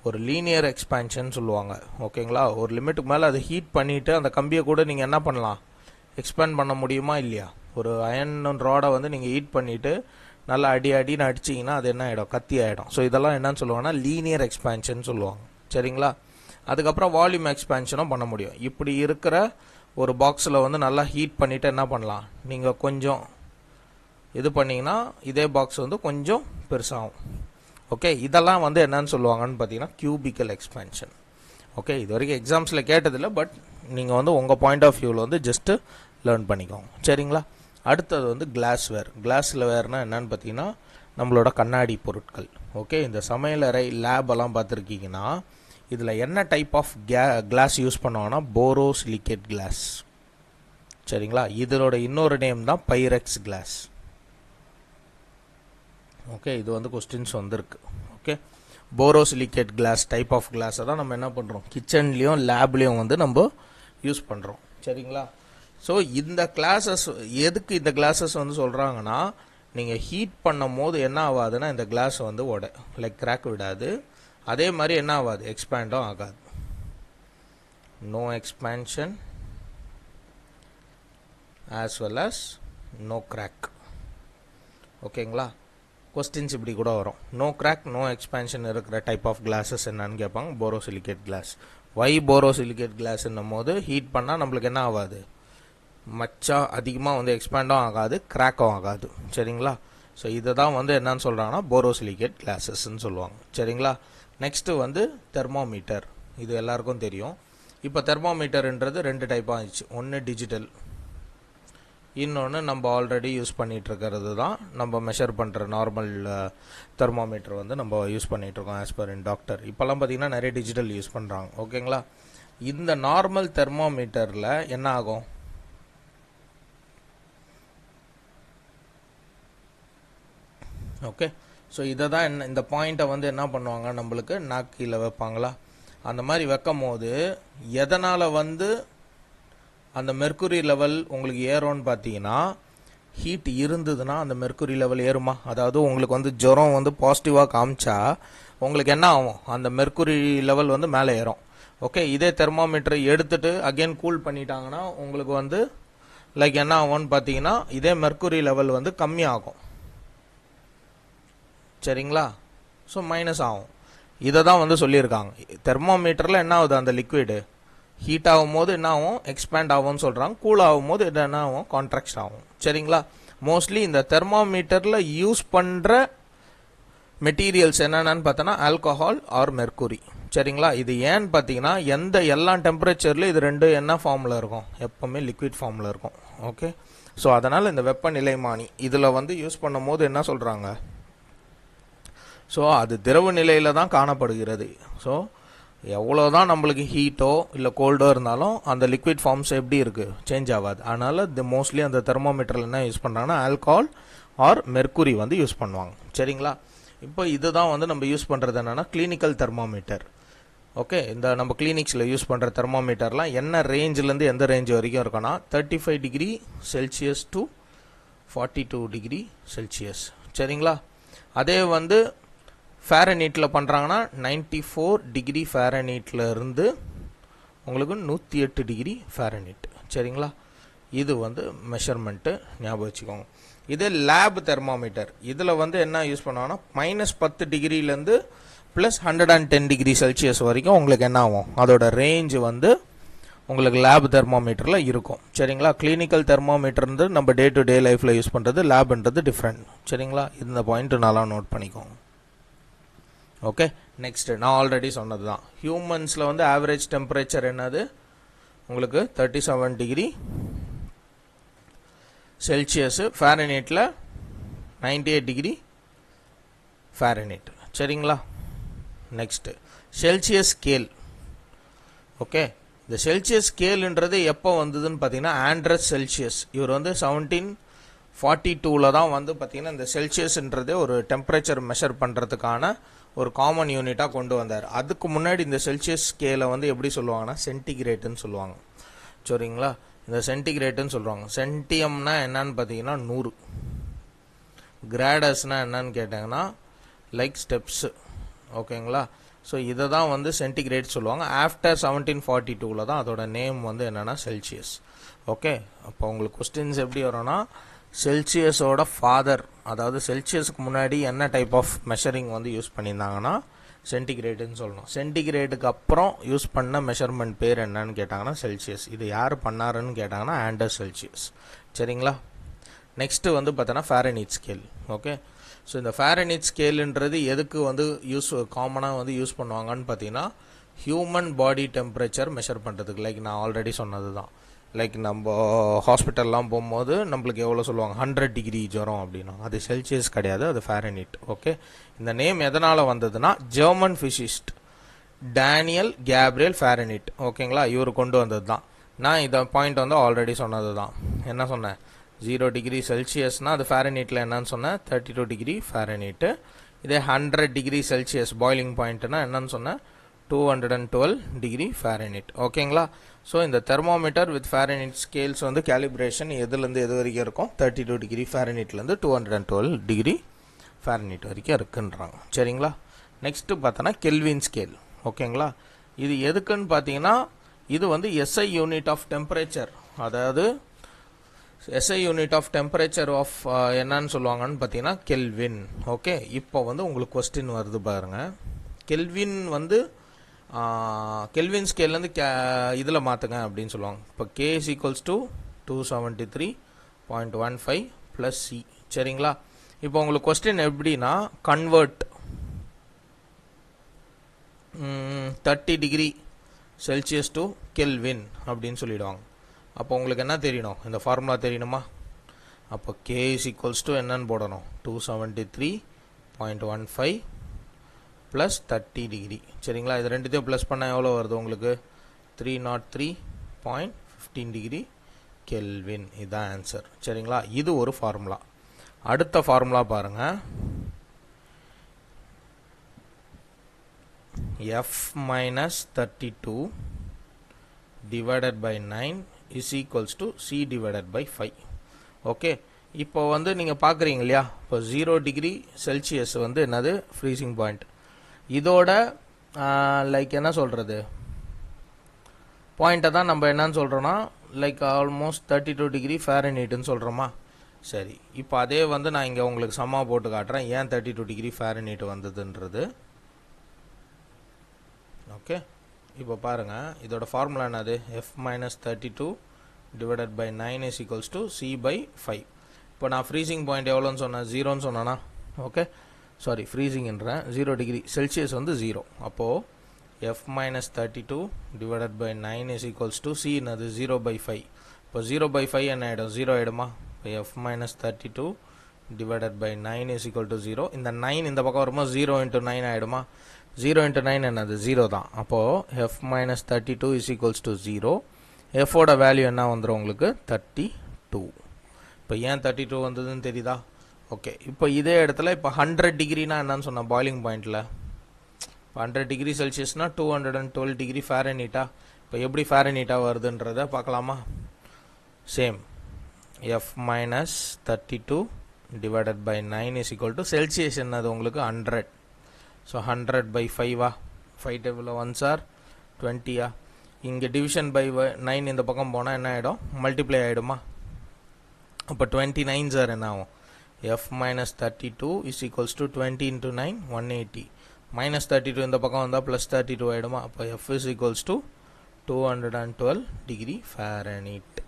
ஒரு லீனியர் எக்ஸ்பேன்ஷன் சொல்லுவாங்க. ஓகேங்களா? ஒரு லிமிட்டுக்கு மேலே அதை ஹீட் பண்ணிவிட்டு அந்த கம்பியை கூட நீங்கள் என்ன பண்ணலாம், எக்ஸ்பேண்ட் பண்ண முடியுமா இல்லையா. ஒரு அயன் ராடை வந்து நீங்கள் ஹீட் பண்ணிவிட்டு நல்லா அடின்னு அடிச்சிங்கன்னா அது என்ன ஆகிடும், கத்தி ஆகிடும். ஸோ இதெல்லாம் என்னன்னு சொல்லுவாங்கன்னா லீனியர் எக்ஸ்பேன்ஷன் சொல்லுவாங்க. சரிங்களா? அதுக்கப்புறம் வால்யூம் எக்ஸ்பேன்ஷனும் பண்ண முடியும். இப்படி இருக்கிற ஒரு பாக்ஸில் வந்து நல்லா ஹீட் பண்ணிவிட்டு என்ன பண்ணலாம், நீங்கள் கொஞ்சம் இது பண்ணிங்கன்னா இதே பாக்ஸ் வந்து கொஞ்சம் பெருசாகும். ஓகே, இதெல்லாம் வந்து என்னன்னு சொல்லுவாங்கன்னு பார்த்தீங்கன்னா கியூபிக்கல் எக்ஸ்பேன்ஷன். ஓகே, இது வரைக்கும் எக்ஸாம்ஸில் கேட்டதில்லை, பட் நீங்கள் வந்து உங்கள் பாயிண்ட் ஆஃப் வியூவில் வந்து ஜஸ்ட்டு லேர்ன் பண்ணிக்கோங்க. சரிங்களா? அடுத்தது வந்து கிளாஸ்வேர். கிளாஸ்வேர்னால் என்னன்னு பார்த்தீங்கன்னா நம்மளோட கண்ணாடி பொருட்கள். ஓகே, இந்த சமையலறை லேபெல்லாம் பார்த்துருக்கீங்கன்னா இதில் என்ன டைப் ஆஃப் கிளாஸ் யூஸ் பண்ணுவாங்கன்னா போரோசிலிகேட் கிளாஸ். சரிங்களா? இதோட இன்னொரு நேம் தான் பைரெக்ஸ் கிளாஸ். ஓகே, இது வந்து கொஸ்டின்ஸ் வந்திருக்கு. Okay, borosilicate glass type of கிளாஸை தான் நம்ம என்ன பண்ணுறோம், கிச்சன்லேயும் லேப்லேயும் வந்து நம்ம யூஸ் பண்ணுறோம். சரிங்களா? ஸோ இந்த கிளாஸஸ் எதுக்கு இந்த கிளாஸஸ் வந்து சொல்கிறாங்கன்னா நீங்கள் ஹீட் பண்ணும் போது என்ன ஆகாதுன்னா இந்த கிளாஸ் வந்து லைக் கிராக் விடாது, அதே மாதிரி என்ன ஆகாது, எக்ஸ்பேண்டும் ஆகாது. No expansion as well as no crack. ஓகேங்களா? கொஸ்டின்ஸ் இப்படி கூட வரும், நோ கிராக் நோ எக்ஸ்பேன்ஷன் இருக்கிற டைப் ஆஃப் கிளாஸஸ் என்னன்னு கேட்பாங்க. Borosilicate glass. வை போரோசிலிகேட் கிளாஸ்ன்னும் போது ஹீட் பண்ணால் நம்மளுக்கு என்ன ஆகாது, மச்சா அதிகமாக வந்து எக்ஸ்பேண்டும் ஆகாது, கிராக்கும் ஆகாது. சரிங்களா? ஸோ இதை தான் வந்து என்னன்னு சொல்கிறாங்கன்னா போரோசிலிகேட் கிளாஸஸ்ன்னு சொல்லுவாங்க. சரிங்களா? நெக்ஸ்ட்டு வந்து தெர்மோமீட்டர். இது எல்லாருக்கும் தெரியும். இப்போ தெர்மோமீட்டர்ன்றது 2 டைப்பாக இருந்துச்சு. ஒன்று டிஜிட்டல், இன்னொன்று நம்ம ஆல்ரெடி யூஸ் பண்ணிகிட்ருக்கிறது தான் நம்ம மெஷர் பண்ணுற நார்மல் தெர்மோமீட்டர் வந்து நம்ம யூஸ் பண்ணிகிட்ருக்கோம் ஆஸ் பர் இன் டாக்டர். இப்போல்லாம் பார்த்திங்கன்னா நிறைய டிஜிட்டல் யூஸ் பண்ணுறாங்க. ஓகேங்களா? இந்த நார்மல் தெர்மோமீட்டரில் என்ன ஆகும், ஓகே, ஸோ இதை தான் இந்த பாயிண்ட்டை வந்து என்ன பண்ணுவாங்க, நம்மளுக்கு நாக் கீழே வைப்பாங்களா, அந்த மாதிரி வைக்கும் போது எதனால் வந்து அந்த மெர்க்குரி லெவல் உங்களுக்கு ஏறும்னு பார்த்தீங்கன்னா, ஹீட் இருந்ததுன்னா அந்த மெர்க்குரி லெவல் ஏறுமா? அதாவது உங்களுக்கு வந்து ஜுரம் வந்து பாசிட்டிவாக காமிச்சா உங்களுக்கு என்ன ஆகும்? அந்த மெர்க்குரி லெவல் வந்து மேலே ஏறும். ஓகே, இதே தெர்மாமீட்டர் எடுத்துட்டு அகைன் கூல் பண்ணிட்டாங்கன்னா உங்களுக்கு வந்து லைக் என்ன ஆகும்னு பார்த்தீங்கன்னா, இதே மெர்க்குரி லெவல் வந்து கம்மியாகும். சரிங்களா? ஸோ மைனஸ் ஆகும். இதை தான் வந்து சொல்லியிருக்காங்க. தெர்மாமீட்டரில் என்ன ஆகுது, அந்த லிக்விடு ஹீட் ஆகும்போது என்ன ஆகும், எக்ஸ்பேண்ட் ஆகும்னு சொல்கிறாங்க. கூல் ஆகும்போது என்ன ஆகும், கான்ட்ராக்ட் ஆகும். சரிங்களா? மோஸ்ட்லி இந்த தெர்மாமீட்டரில் யூஸ் பண்ணுற மெட்டீரியல்ஸ் என்னென்னு பார்த்தோன்னா ஆல்கஹால் ஆர் மெர்க்குரி. சரிங்களா? இது ஏன்னு பார்த்தீங்கன்னா, எல்லா டெம்பரேச்சர்லையும் இது ரெண்டு என்ன ஃபார்மில் இருக்கும், எப்போவுமே லிக்விட் ஃபார்மில் இருக்கும். ஓகே, ஸோ அதனால் இந்த வெப்பநிலைமானி இதில் வந்து யூஸ் பண்ணும் போது என்ன சொல்கிறாங்க, ஸோ அது திரவ நிலையில் தான் காணப்படுகிறது. ஸோ எவ்வளோதான் நம்மளுக்கு ஹீட்டோ இல்லை கோல்டோ இருந்தாலும் அந்த லிக்விட் ஃபார்ம்ஸ் எப்படி இருக்குது, சேஞ்ச் ஆகாது. அதனால் மோஸ்ட்லி அந்த தெர்மோமீட்டரில் என்ன யூஸ் பண்ணுறாங்கன்னா ஆல்கஹால் ஆர் மெர்க்குரி வந்து யூஸ் பண்ணுவாங்க. சரிங்களா? இப்போ இதுதான் வந்து நம்ம யூஸ் பண்ணுறது என்னென்னா கிளினிக்கல் தெர்மோமீட்டர். ஓகே, இந்த நம்ம கிளினிக்ஸில் யூஸ் பண்ணுற தெர்மோமீட்டர்லாம் என்ன ரேஞ்சிலேருந்து எந்த ரேஞ்ச் வரைக்கும் இருக்குன்னா 35 degree Celsius to 42 degree Celsius. சரிங்களா? அதே வந்து ஃபேரனீட்டில் பண்ணுறாங்கன்னா 94 டிகிரி ஃபேரனீட்டில் இருந்து உங்களுக்கு 108 டிகிரி ஃபேரனீட். சரிங்களா? இது வந்து மெஷர்மெண்ட்டு ஞாபகம் வச்சுக்கோங்க. இதே லேப் தெர்மாமீட்டர் இதில் வந்து என்ன யூஸ் பண்ணுவாங்கன்னா -10 டிகிரிலேருந்து +110 டிகிரி செல்சியஸ் வரைக்கும் உங்களுக்கு என்ன ஆகும், அதோட ரேஞ்ச் வந்து உங்களுக்கு லேப் தெர்மாமீட்டரில் இருக்கும். சரிங்களா? கிளினிக்கல் தெர்மாமீட்டர்ன்றது நம்ம டே டு டே லைஃப்பில் யூஸ் பண்ணுறது, லேப்ன்றது டிஃப்ரெண்ட். சரிங்களா? இந்த பாயிண்ட்டு நல்லா நோட் பண்ணிக்கோங்க. ஓகே, நெக்ஸ்ட் நான் ஆல்ரெடி சொன்னது தான். ஹியூமன்ஸில் வந்து ஆவரேஜ் டெம்பரேச்சர் என்னது உங்களுக்கு 37 டிகிரி செல்சியஸ், ஃபேரனீட்டில் 98 டிகிரி ஃபேரனீட். சரிங்களா? Next Celsius scale. ஓகே, இந்த செல்சியஸ் ஸ்கேலுன்றது எப்போ வந்ததுன்னு பார்த்தீங்கன்னா ஆண்ட்ரஸ் செல்சியஸ் இவர் வந்து 1742 தான் வந்து பார்த்தீங்கன்னா இந்த செல்சியஸ்ன்றதே ஒரு டெம்பரேச்சர் மெஷர் பண்ணுறதுக்கான ஒரு காமன் யூனிட்டாக கொண்டு வந்தார். அதுக்கு முன்னாடி இந்த செல்சியஸ் ஸ்கேலை வந்து எப்படி சொல்லுவாங்கன்னா சென்டிகிரேட்டுன்னு சொல்லுவாங்க. சரிங்களா? இந்த சென்டிகிரேட்டுன்னு சொல்லுவாங்க. சென்டியம்னா என்னன்னு பார்த்தீங்கன்னா 100, கிராடஸ்னால் என்னன்னு கேட்டாங்கன்னா லைக் ஸ்டெப்ஸு. ஓகேங்களா? ஸோ இதை தான் வந்து சென்டிகிரேட் சொல்லுவாங்க. ஆஃப்டர் 1742 தான் அதோட நேம் வந்து என்னென்னா செல்சியஸ். ஓகே, அப்போ உங்களுக்கு கொஸ்டின்ஸ் எப்படி வரும்னா செல்சியஸோட ஃபாதர், அதாவது செல்சியஸுக்கு முன்னாடி என்ன டைப் ஆஃப் மெஷரிங் வந்து யூஸ் பண்ணியிருந்தாங்கன்னா சென்டிகிரேடுன்னு சொல்லணும். சென்டிகிரேடுக்கு அப்புறம் யூஸ் பண்ண மெஷர்மெண்ட் பேர் என்னன்னு கேட்டாங்கன்னா செல்சியஸ். இது யார் பண்ணாருன்னு கேட்டாங்கன்னா ஆண்டர்ஸ் செல்சியஸ். சரிங்களா? நெக்ஸ்ட்டு வந்து பார்த்தோன்னா ஃபேரனீட் ஸ்கேல். ஓகே, ஸோ இந்த ஃபேரனீட் ஸ்கேலுன்றது எதுக்கு வந்து காமனாக வந்து யூஸ் பண்ணுவாங்கன்னு பார்த்தீங்கன்னா ஹியூமன் பாடி டெம்பரேச்சர் மெஷர் பண்ணுறதுக்கு. லைக் நான் ஆல்ரெடி சொன்னது தான். லைக் நம்ம ஹாஸ்பிட்டல்லாம் போகும்போது நம்மளுக்கு எவ்வளோ சொல்லுவாங்க, 100 டிகிரி ஜுரம் அப்படின்னா அது செல்சியஸ் கிடையாது, அது ஃபேரனீட். ஓகே, இந்த நேம் எதனால் வந்ததுன்னா German physicist Daniel Gabriel Fahrenheit. ஓகேங்களா? இவர் கொண்டு வந்தது தான். நான் இந்த பாயிண்ட் வந்து ஆல்ரெடி சொன்னது தான். என்ன சொன்னேன், 0 டிகிரி செல்சியஸ்னால் அது ஃபேரனீட்டில் என்னன்னு சொன்னேன் 32 டிகிரி ஃபேரனீட்டு. இதே 100 டிகிரி செல்சியஸ் பாய்லிங் பாயிண்ட்னா என்னன்னு சொன்னேன் 212 டிகிரி ஃபேரனீட். ஓகேங்களா? ஸோ இந்த தெர்மோமீட்டர் வித் ஃபேரனீட் ஸ்கேல்ஸ் வந்து கேலிப்ரேஷன் எதுலேருந்து எது வரைக்கும் இருக்கும், 32 டிகிரி ஃபேரனீட்லேருந்து 212 டிகிரி ஃபேரனீட் வரைக்கும் இருக்குன்றாங்க. சரிங்களா? நெக்ஸ்ட்டு பார்த்தோன்னா கெல்வின் ஸ்கேல். ஓகேங்களா? இது எதுக்குன்னு பார்த்தீங்கன்னா இது வந்து எஸ்ஐ யூனிட் ஆஃப் டெம்பரேச்சர், அதாவது SI unit of temperature of என்னன்னு சொல்லுவாங்கன்னு பார்த்தீங்கன்னா கெல்வின். ஓகே, இப்போ வந்து உங்களுக்கு கொஸ்டின் வருது பாருங்கள். கெல்வின் வந்து கெல்வின் ஸ்கேல்லேருந்து இதில் மாற்றுங்க அப்படின்னு சொல்லுவாங்க. இப்போ K = 273.15 + C. சரிங்களா? இப்போ உங்களுக்கு கொஸ்டின் எப்படின்னா convert 30 degree Celsius to kelvin அப்படின்னு சொல்லிடுவாங்க. அப்போ உங்களுக்கு என்ன தெரியணும், இந்த ஃபார்முலா தெரியணுமா? அப்போ K = என்னன்னு போடணும் 273.15 + 30 டிகிரி. சரிங்களா? இது ரெண்டுத்தையும் ப்ளஸ் பண்ணால் எவ்வளோ வருது உங்களுக்கு 303.15 டிகிரி கெல்வின். இதுதான் ஆன்சர். சரிங்களா? இது ஒரு ஃபார்முலா. அடுத்த ஃபார்முலா பாருங்கள். f minus 32 divided by 9 is equals to c divided by 5. Okay, இப்போ வந்து நீங்கள் பார்க்குறீங்க இல்லையா, இப்போ 0 டிகிரி செல்சியஸ் வந்து என்னது ஃப்ரீசிங் பாயிண்ட். இதோட லைக் என்ன சொல்கிறது, பாயிண்ட்டை தான் நம்ம என்னன்னு சொல்கிறோன்னா லைக் ஆல்மோஸ்ட் 32 டிகிரி ஃபேரன்ஹீட்னு சொல்கிறோமா. சரி, இப்போ அதே வந்து நான் இங்கே உங்களுக்கு சம்மா போட்டு காட்டுறேன் ஏன் 32 டிகிரி ஃபேரன்ஹீட் வந்ததுன்றது. ஓகே, இப்போ பாருங்கள், இதோட ஃபார்முலா என்னது, f minus 32 divided by 9 is equals to c by 5. இப்போ நான் ஃப்ரீசிங் பாயிண்ட் எவ்வளோன்னு சொன்னேன், 0ன்னு சொன்னேன்னா. ஓகே, சாரி ஃப்ரீசிங்ன்றேன், 0 டிகிரி செல்சியஸ் வந்து 0. அப்போது f minus 32 divided by 9 is equals to c என்னது 0 by 5. இப்போ 0 by 5 என்ன ஆகிடும், 0 ஆகிடுமா. இப்போ f minus 32 divided by 9 is equal to 0. இந்த 9 இந்த பக்கம் வரும்போது 0 into 9 ஆகிடுமா. 0 into 9 என்னது 0 தான். அப்போது f minus 32 is equals to 0. f ஓட வேல்யூ என்ன வந்துடும் உங்களுக்கு, 32. இப்போ ஏன் 32 வந்ததுன்னு தெரியுதா. ஓகே, இப்போ இதே இடத்துல இப்போ 100 டிகிரினா என்னன்னு சொன்னால் பாயிலிங் பாயிண்டில் 100 டிகிரி செல்சியஸ்னால் 212 டிகிரி ஃபேரன்ஹீட்டா. இப்போ எப்படி ஃபேரன்ஹீட்டாக வருதுன்றதை பார்க்கலாமா. Same f minus 32 divided by 9 is equal to Celsius என்னது உங்களுக்கு 100. So 100 by 5 5 table 1s are 20. இங்கே டிவிஷன் பை 9 இந்த பக்கம் போனால் என்ன ஆகிடும், மல்டிப்ளை ஆகிடுமா. அப்போ 29 சார் என்ன ஆகும், f minus 32 is equals to 20 into 9 180. minus 32 இந்த பக்கம் வந்தால் ப்ளஸ் 32 ஆகிடுமா. அப்போ f is equals to 212 degree Fahrenheit.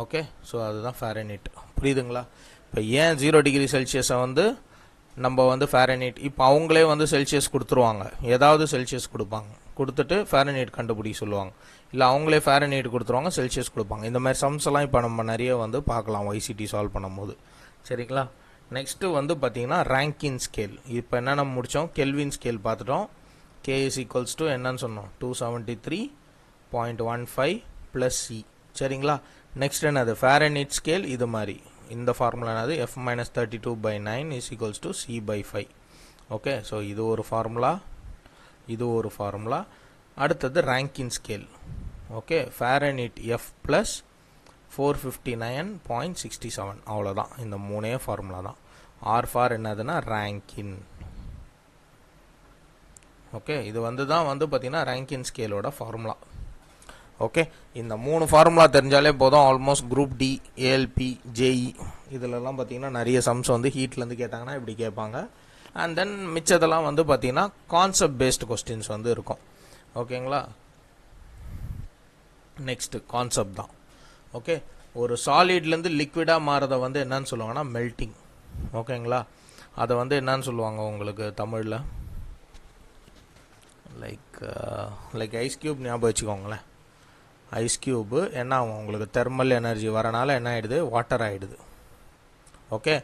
Okay, so அதுதான் ஃபேரன்ஹீட். புரியுதுங்களா. இப்போ ஏன் 0 டிகிரி செல்சியஸை வந்து நம்ம வந்து ஃபேரன்ஹீட், இப்போ அவங்களே வந்து செல்சியஸ் கொடுத்துருவாங்க, ஏதாவது செல்சியஸ் கொடுப்பாங்க, கொடுத்துட்டு ஃபேரன்ஹீட் கண்டுபிடிக்க சொல்லுவாங்க, இல்லை அவங்களே ஃபேரன்ஹீட் கொடுத்துருவாங்க, செல்சியஸ் கொடுப்பாங்க. இந்த மாதிரி சம்ஸ் எல்லாம் இப்போ நம்ம நிறைய வந்து பார்க்கலாம் YCT சால்வ் பண்ணும்போது. சரிங்களா. நெக்ஸ்ட்டு வந்து பார்த்தீங்கன்னா ரேங்கின் ஸ்கேல். இப்போ என்ன நம்ம முடித்தோம், கெல்வின் ஸ்கேல் பார்த்துட்டோம். K is equals to என்னன்னு சொன்னோம், 273.15 + C. சரிங்களா. நெக்ஸ்ட் என்னது ஃபேரன்ஹீட் ஸ்கேல். இது மாதிரி இந்த ஃபார்முலா என்னது, f minus 32 by 9 is equals to c by 5. Okay, so இது ஒரு ஃபார்முலா, இது ஒரு ஃபார்முலா. அடுத்தது ரேங்கின் scale. Okay, Fahrenheit f plus 459.67. அவ்வளோதான், இந்த மூணே ஃபார்முலா தான். ஆர் ஃபார் என்னதுன்னா ரேங்கின். ஓகே, இது வந்து தான் வந்து பார்த்தீங்கன்னா ரேங்கின் ஸ்கேலோட ஃபார்முலா. ஓகே, இந்த 3 ஃபார்முலா தெரிஞ்சாலே போதும். Almost group D, ALP, JE இதிலெல்லாம் பார்த்தீங்கன்னா நிறைய சம்ஸ் வந்து ஹீட்லேருந்து கேட்டாங்கன்னா இப்படி கேட்பாங்க. அண்ட் தென் மிச்சதெல்லாம் வந்து பார்த்தீங்கன்னா கான்செப்ட் பேஸ்டு கொஸ்டின்ஸ் வந்து இருக்கும். ஓகேங்களா. நெக்ஸ்ட்டு கான்செப்ட் தான். ஓகே, ஒரு சாலிட்லேருந்து லிக்விடாக மாறதை வந்து என்னன்னு சொல்லுவாங்கன்னா மெல்ட்டிங். ஓகேங்களா. அதை வந்து என்னன்னு சொல்லுவாங்க உங்களுக்கு தமிழில், லைக் ஐஸ் கியூப் ஞாபகம் வச்சுக்கோங்களேன். ஐஸ் கியூபு என்ன ஆகும் உங்களுக்கு, தெர்மல் எனர்ஜி வரனால என்ன ஆகிடுது, வாட்டர் ஆகிடுது. ஓகே,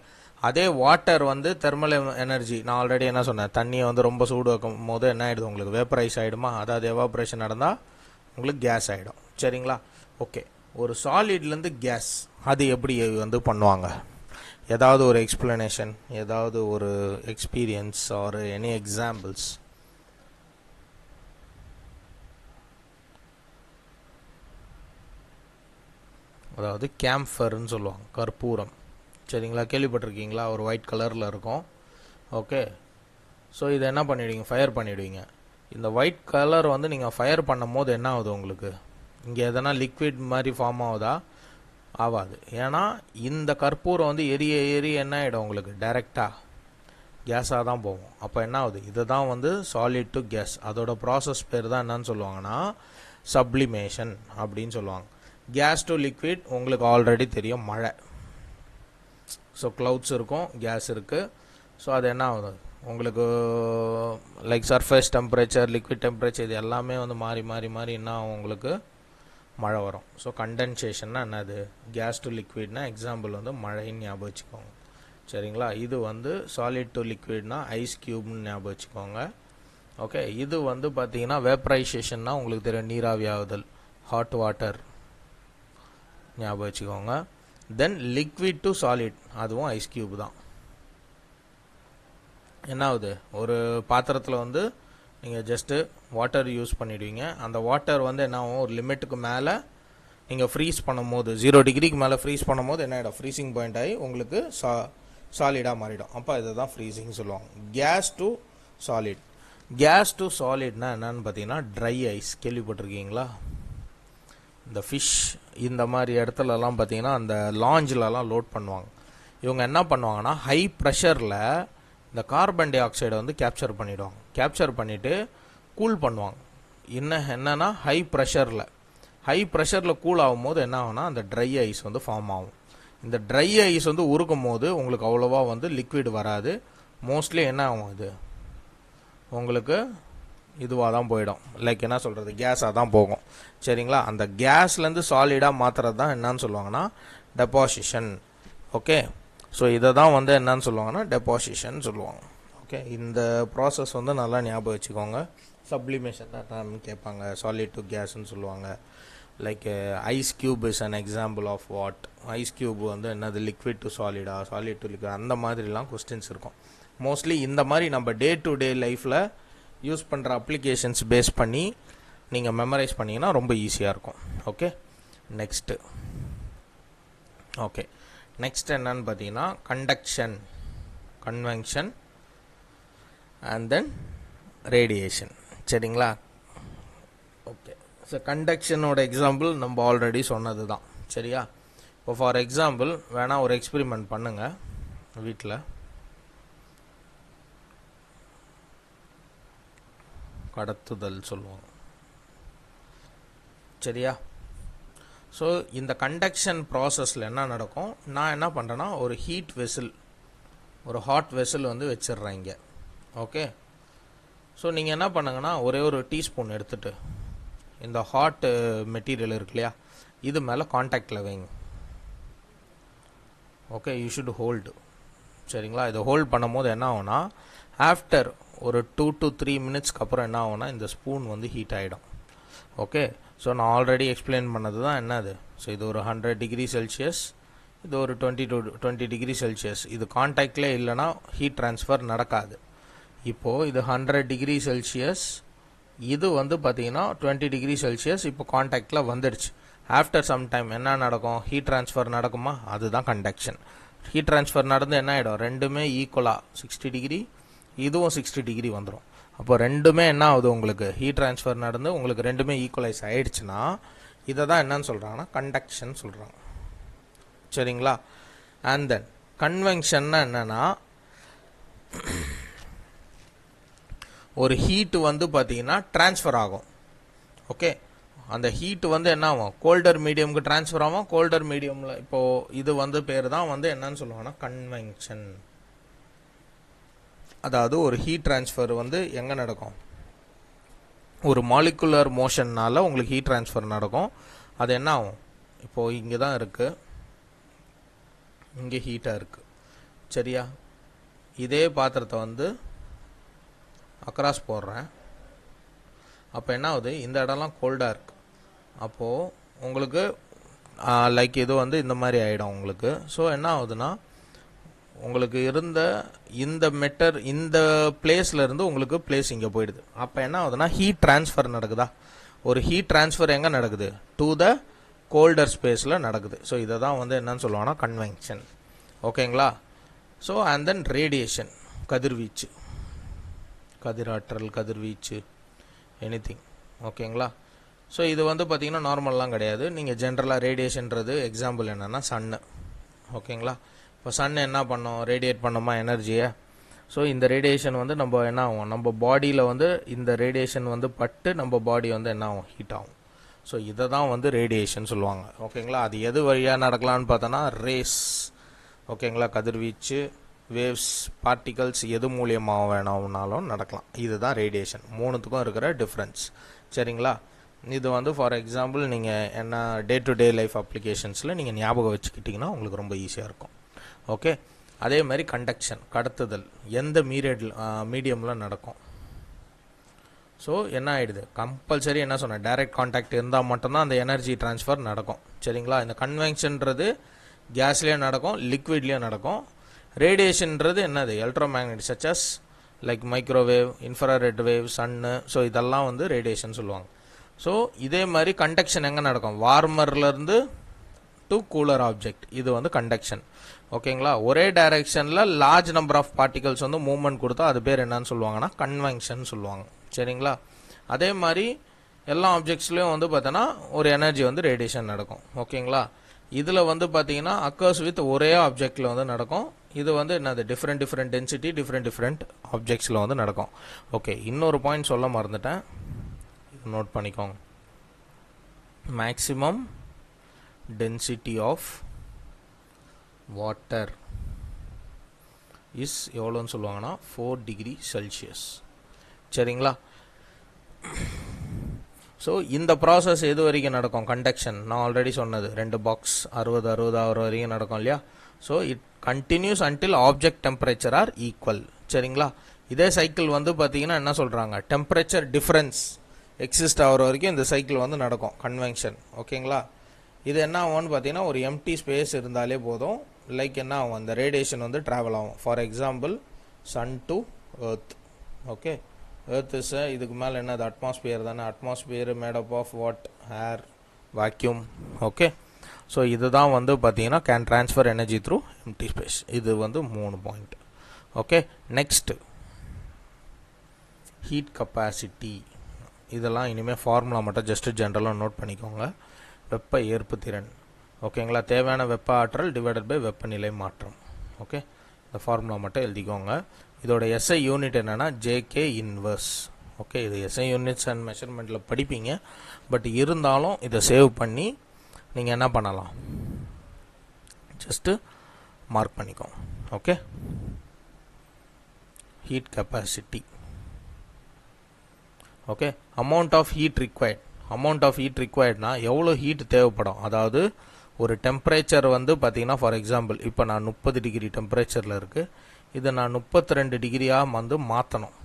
அதே வாட்டர் வந்து தெர்மல் எனர்ஜி, நான் ஆல்ரெடி என்ன சொன்னேன், தண்ணியை வந்து ரொம்ப சூடு வைக்கும் போது என்ன ஆகிடுது உங்களுக்கு, வேப்பரைஸ் ஆகிடுமா. அதாவது எவாப்ரேஷன் நடந்தால் உங்களுக்கு கேஸ் ஆகிடும். சரிங்களா. ஓகே, ஒரு சாலிட்லேருந்து கேஸ் அது எப்படி வந்து பண்ணுவாங்க, ஏதாவது ஒரு எக்ஸ்பிளனேஷன், ஏதாவது ஒரு எக்ஸ்பீரியன்ஸ் ஆர் எனி எக்ஸாம்பிள்ஸ். அதாவது கேம்ஃபர்னு சொல்லுவாங்க, கற்பூரம். சரிங்களா, கேள்விப்பட்டிருக்கீங்களா. ஒரு ஒயிட் கலரில் இருக்கும். ஓகே, ஸோ இதை என்ன பண்ணிவிடுவீங்க, ஃபயர் பண்ணிவிடுவீங்க. இந்த ஒயிட் கலர் வந்து நீங்கள் ஃபயர் பண்ணும் போது என்ன ஆகுது உங்களுக்கு, இங்கே எதனா லிக்விட் மாதிரி ஃபார்ம் ஆகுதா, ஆகாது. ஏன்னா இந்த கற்பூரம் வந்து எரிய என்ன ஆகிடும் உங்களுக்கு, டைரெக்டாக கேஸாக தான் போகும். அப்போ என்ன ஆகுது, இதை தான் வந்து சாலிட் டு கேஸ், அதோட ப்ராசஸ் பேர் தான் என்னன்னு சொல்லுவாங்கன்னா சப்ளிமேஷன் அப்படின்னு சொல்லுவாங்க. கேஸ் டு லிக்விட் உங்களுக்கு ஆல்ரெடி தெரியும், மழை. ஸோ க்ளவுட்ஸ் இருக்கும், கேஸ் இருக்குது. ஸோ அது என்ன ஆகுது உங்களுக்கு, like surface temperature, liquid temperature, இது எல்லாமே வந்து மாறி மாறி மாறி என்ன ஆகும் உங்களுக்கு, மழை வரும். ஸோ கண்டென்சேஷன்னா என்னது, கேஸ் டு லிக்விட்னா எக்ஸாம்பிள் வந்து மழைன்னு ஞாபகம் வச்சுக்கோங்க. சரிங்களா. இது வந்து சாலிட் டு லிக்விட்னா ஐஸ் கியூப்னு ஞாபகம் வச்சுக்கோங்க. ஓகே, இது வந்து பார்த்தீங்கன்னா வேப்பரைசேஷன்னா உங்களுக்கு தெரியும், நீராவி ஆகுதல், ஹாட் வாட்டர் ஞாபகம் வச்சுக்கோங்க. தென் லிக்விட் டு சாலிட், அதுவும் ஐஸ் கியூப் தான். என்ன ஆகுது, ஒரு பாத்திரத்தில் வந்து நீங்கள் ஜஸ்ட்டு வாட்டர் யூஸ் பண்ணிவிடுவீங்க. அந்த வாட்டர் வந்து என்ன ஆகும், ஒரு லிமிட்டுக்கு மேலே நீங்கள் ஃப்ரீஸ் பண்ணும்போது 0 டிகிரிக்கு மேலே ஃப்ரீஸ் பண்ணும்போது என்ன ஆகிடும், ஃப்ரீசிங் பாயிண்ட் ஆகி உங்களுக்கு சாலிடாக மாறிடும். அப்போ இதை தான் ஃப்ரீசிங் சொல்லுவாங்க. Gas to solid. Gas to சாலிட்னா என்னன்னு பார்த்தீங்கன்னா ட்ரை ஐஸ் கேள்விப்பட்டிருக்கீங்களா? இந்த ஃபிஷ் இந்த மாதிரி இடத்துலலாம் பார்த்தீங்கன்னா அந்த லாஞ்சிலலாம் லோட் பண்ணுவாங்க. இவங்க என்ன பண்ணுவாங்கன்னா ஹை ப்ரெஷரில் இந்த கார்பன் டை ஆக்சைடை வந்து கேப்சர் பண்ணிவிடுவாங்க. கேப்சர் பண்ணிவிட்டு கூல் பண்ணுவாங்க. என்னென்னா ஹை ப்ரெஷரில் கூல் ஆகும்போது என்ன ஆகும்னா அந்த ட்ரை ஐஸ் வந்து ஃபார்ம் ஆகும். இந்த ட்ரை ஐஸ் வந்து உருக்கும் போது உங்களுக்கு அவ்வளோவா வந்து லிக்விட் வராது. மோஸ்ட்லி என்ன ஆகும், இது உங்களுக்கு இதுவாக தான் போயிடும். லைக் என்ன சொல்கிறது, கேஸாக தான் போகும். சரிங்களா? அந்த கேஸ்லேருந்து சாலிடாக மாற்றுறது தான் என்னன்னு சொல்லுவாங்கன்னா டெபாசிஷன். ஓகே, ஸோ இதை தான் வந்து என்னன்னு சொல்லுவாங்கன்னா டெபாசிஷன் சொல்லுவாங்க. ஓகே, இந்த ப்ராசஸ் வந்து நல்லா ஞாபகம் வச்சுக்கோங்க. சப்ளிமேஷன் தான் கேட்பாங்க. சாலிட் டு கேஸ்ன்னு சொல்லுவாங்க. Like ice cube is an example of what. Ice cube வந்து என்னது, லிக்விட் டு சாலிடா, சாலிட் டு லிக்விட், அந்த மாதிரிலாம் கொஸ்டின்ஸ் இருக்கும். மோஸ்ட்லி இந்த மாதிரி நம்ம டே டு டே லைஃப்பில் யூஸ் பண்ணுற அப்ளிகேஷன்ஸ் பேஸ் பண்ணி நீங்கள் மெமரைஸ் பண்ணிங்கன்னா ரொம்ப ஈஸியாக இருக்கும். ஓகே, நெக்ஸ்ட் என்னன்னு பார்த்தீங்கன்னா conduction, convention and then radiation. சரிங்களா? ஓகே, ஸோ கண்டக்ஷனோட எக்ஸாம்பிள் நம்ம ஆல்ரெடி சொன்னது தான். சரியா? இப்போ ஃபார் எக்ஸாம்பிள் வேணால் ஒரு எக்ஸ்பெரிமெண்ட் பண்ணுங்கள் வீட்டில். கடத்துதல் சொல்லுவாங்க. சரியா? ஸோ இந்த கண்டக்ஷன் ப்ராசஸில் என்ன நடக்கும், நான் என்ன பண்ணுறேன்னா ஒரு ஹீட் வெசில், ஒரு ஹாட் வெசில் வந்து வச்சிடுறேன் இங்கே. ஓகே, ஸோ நீங்கள் என்ன பண்ணுங்கன்னா ஒரே ஒரு டீஸ்பூன் எடுத்துகிட்டு இந்த ஹாட் மெட்டீரியல் இருக்கு இல்லையா, இது மேலே காண்டாக்டில் வைங்க. Okay, you should hold. சரிங்களா? இதை ஹோல்ட் பண்ணும் போது என்ன ஆகும்னா ஆஃப்டர் ஒரு 2 to 3 மினிட்ஸ்க்கு அப்புறம் என்ன ஆகும்னா இந்த ஸ்பூன் வந்து ஹீட் ஆகிடும். ஓகே, ஸோ நான் ஆல்ரெடி எக்ஸ்பிளைன் பண்ணது தான் என்னது. ஸோ இது ஒரு 100 டிகிரி செல்சியஸ், இது ஒரு 20 டிகிரி செல்சியஸ். இது காண்டாக்டில் இல்லைனா ஹீட் ட்ரான்ஸ்ஃபர் நடக்காது. இப்போது இது 100 டிகிரி செல்சியஸ், இது வந்து பார்த்தீங்கன்னா 20 டிகிரி செல்சியஸ். இப்போ காண்டாக்டில் வந்துடுச்சு. ஆஃப்டர் சம் டைம் என்ன நடக்கும், ஹீட் ட்ரான்ஸ்ஃபர் நடக்குமா? அதுதான் கண்டக்ஷன். ஹீட் ட்ரான்ஸ்ஃபர் நடந்து என்ன ஆகிடும், ரெண்டுமே ஈக்குவலாக 60 டிகிரி, இதுவும் 60 டிகிரி வந்துடும். அப்போ ரெண்டுமே என்ன ஆகுது, உங்களுக்கு ஹீட் ட்ரான்ஸ்ஃபர் நடந்து உங்களுக்கு ரெண்டுமே ஈக்குவலைஸ் ஆகிடுச்சுன்னா இதை தான் என்னன்னு சொல்கிறாங்கன்னா கண்டக்ஷன் சொல்கிறாங்க. சரிங்களா? அண்ட் தென் கன்வென்ஷன்னா என்னென்னா ஒரு ஹீட்டு வந்து பார்த்தீங்கன்னா ட்ரான்ஸ்ஃபர் ஆகும். ஓகே, அந்த ஹீட்டு வந்து என்ன ஆகும், கோல்டர் மீடியமுக்கு ட்ரான்ஸ்ஃபர் ஆகும். கோல்டர் மீடியமில் இப்போது இது வந்து பேர் தான் வந்து என்னன்னு சொல்லுவாங்கன்னா கன்வென்ஷன். அதாவது ஒரு ஹீட் ட்ரான்ஸ்ஃபர் வந்து எங்கே நடக்கும், ஒரு மாலிகுலர் மோஷன்னால் உங்களுக்கு ஹீட் ட்ரான்ஸ்ஃபர் நடக்கும். அது என்ன ஆகும், இப்போது இங்கே தான் இருக்குது, இங்கே ஹீட்டாக இருக்குது. சரியா? இதே பாத்திரத்தை வந்து அக்ராஸ் போடுறேன். அப்போ என்ன ஆகுது, இந்த இடம்லாம் கோல்டாக இருக்குது. அப்போது உங்களுக்கு லைக் இது வந்து இந்த மாதிரி ஆகிடும் உங்களுக்கு. ஸோ என்ன ஆகுதுன்னா உங்களுக்கு இருந்த இந்த மெட்டர் இந்த பிளேஸில் இருந்து உங்களுக்கு பிளேஸ் இங்கே போயிடுது. அப்போ என்ன ஆகுதுன்னா ஹீட் ட்ரான்ஸ்ஃபர் நடக்குதா, ஒரு ஹீட் ட்ரான்ஸ்ஃபர் எங்கே நடக்குது, டு த கோல்டர் ஸ்பேஸில் நடக்குது. ஸோ இதை தான் வந்து என்னன்னு சொல்லுவாங்கன்னா கன்வென்ஷன். ஓகேங்களா? ஸோ அண்ட் தென் ரேடியேஷன், கதிர்வீச்சு, கதிராற்றல், கதிர்வீச்சு, எனிதிங். ஓகேங்களா? ஸோ இது வந்து பார்த்திங்கன்னா நார்மல்லாம் கிடையாது. நீங்கள் ஜென்ரலாக ரேடியேஷன்றது எக்ஸாம்பிள் என்னென்னா சன்னு. ஓகேங்களா? இப்போ சன் என்ன பண்ணோம், ரேடியேட் பண்ணோமா எனர்ஜியை. ஸோ இந்த ரேடியேஷன் வந்து நம்ம என்ன ஆகும், நம்ம பாடியில் வந்து இந்த ரேடியேஷன் வந்து பட்டு நம்ம பாடி வந்து என்ன ஆகும், ஹீட் ஆகும். ஸோ இதை தான் வந்து ரேடியேஷன் சொல்லுவாங்க. ஓகேங்களா? அது எது வழியாக நடக்கலான்னு பார்த்தோன்னா ரேஸ். ஓகேங்களா? கதிர்வீச்சு, வேவ்ஸ், பார்ட்டிகல்ஸ் எது மூலியமாக வேணும்னாலும் நடக்கலாம். இதுதான் ரேடியேஷன். மூணுத்துக்கும் இருக்கிற டிஃப்ரென்ஸ். சரிங்களா? இது வந்து ஃபார் எக்ஸாம்பிள் நீங்கள் என்ன டே டு டே லைஃப் அப்ளிகேஷன்ஸில் நீங்கள் ஞாபகம் வச்சுக்கிட்டிங்கன்னா உங்களுக்கு ரொம்ப ஈஸியாக இருக்கும். ஓகே, அதே மாதிரி கண்டக்ஷன், கடத்துதல் எந்த மீடியமில் நடக்கும். ஸோ என்ன ஆகிடுது, கம்பல்சரி என்ன சொன்னேன், டைரக்ட் கான்டாக்ட் இருந்தால் மட்டும்தான் அந்த எனர்ஜி ட்ரான்ஸ்ஃபர் நடக்கும். சரிங்களா? இந்த கன்வென்ஷன்றது கேஸ்லேயும் நடக்கும், லிக்விட்லேயும் நடக்கும். ரேடியேஷன்றது என்னது, electromagnetic such as like microwave, infrared wave, சன்னு. ஸோ இதெல்லாம் வந்து ரேடியேஷன் சொல்லுவாங்க. ஸோ இதே மாதிரி கண்டக்ஷன் எங்கே நடக்கும்? வார்மர்லேருந்து டு கூலர் ஆப்ஜெக்ட், இது வந்து கண்டக்ஷன். ஓகேங்களா? ஒரே டைரக்ஷனில் லார்ஜ் நம்பர் ஆஃப் பார்ட்டிகல்ஸ் வந்து மூவ்மெண்ட் கொடுத்தா அது பேர் என்னன்னு சொல்லுவாங்கன்னா கன்வென்ஷன் சொல்லுவாங்க. சரிங்களா? அதே மாதிரி எல்லா ஆப்ஜெக்ட்ஸ்லையும் வந்து பார்த்தோன்னா ஒரு எனர்ஜி வந்து ரேடியேஷன் நடக்கும். ஓகேங்களா? இதில் வந்து பார்த்தீங்கன்னா அக்கர்ஸ் வித் ஒரே ஆப்ஜெக்டில் வந்து நடக்கும். இது வந்து என்னது டிஃப்ரெண்ட் டென்சிட்டி டிஃப்ரெண்ட் ஆப்ஜெக்ட்ஸில் வந்து நடக்கும். ஓகே, இன்னொரு பாயிண்ட் சொல்ல மறந்துட்டேன், இது நோட் பண்ணிக்கோங்க. Maximum density of water is எவ்வளோன்னு சொல்லுவாங்கன்னா 4 டிகிரி செல்சியஸ். சரிங்களா? ஸோ இந்த ப்ராசஸ் எது வரைக்கும் நடக்கும்? கண்டக்ஷன் நான் ஆல்ரெடி சொன்னது 2 பாக்ஸ் 60 ஆகிற வரைக்கும் நடக்கும் இல்லையா? So it continues until object temperature are equal. சரிங்களா? இதே சைக்கிள் வந்து பார்த்தீங்கன்னா என்ன சொல்கிறாங்க, டெம்பரேச்சர் டிஃப்ரென்ஸ் எக்ஸிஸ்ட் ஆகிற வரைக்கும் இந்த சைக்கிள் வந்து நடக்கும், கன்வென்ஷன். ஓகேங்களா? இது என்ன ஆகும்னு பார்த்தீங்கன்னா ஒரு எம்டி ஸ்பேஸ் இருந்தாலே போதும். லைக் என்ன ஆகும், அந்த ரேடியேஷன் வந்து ட்ராவல் ஆகும். For example sun to earth. Okay, earth is இதுக்கு மேலே என்னது அட்மாஸ்பியர் தானே. Atmosphere made up of what? Air, vacuum. Okay, so இதுதான் வந்து பார்த்தீங்கன்னா can transfer energy through empty space. இது வந்து 3 point. Okay, next heat capacity. இதெல்லாம் இனிமேல் ஃபார்முலா மட்டும் ஜஸ்ட் ஜென்ரலாக நோட் பண்ணிக்கோங்க. வெப்ப ஏற்பு திறன். ஓகேங்களா? தேவையான வெப்ப ஆற்றல் டிவைடட் பை வெப்பநிலை மாற்றம். ஓகே, இந்த ஃபார்முலா மட்டும் எழுதிக்கோங்க. இதோட எஸ்ஐ யூனிட் என்னென்னா ஜேகே இன்வர்ஸ். ஓகே, இது எஸ்ஐ யூனிட்ஸ் அண்ட் மெஷர்மெண்ட்டில் படிப்பீங்க. பட் இருந்தாலும் இதை சேவ் பண்ணி நீங்கள் என்ன பண்ணலாம், ஜஸ்ட்டு மார்க் பண்ணிக்கோங்க. Okay, heat capacity. Okay, amount of heat required. Amount of heat ரிக்வயர்ட்னா எவ்வளோ ஹீட் தேவைப்படும். அதாவது ஒரு டெம்பரேச்சர் வந்து பார்த்தீங்கன்னா ஃபார் எக்ஸாம்பிள் இப்போ நான் 30 டிகிரி டெம்பரேச்சரில் இருக்குது, இதை நான் 32 டிகிரியாக வந்து மாற்றணும்.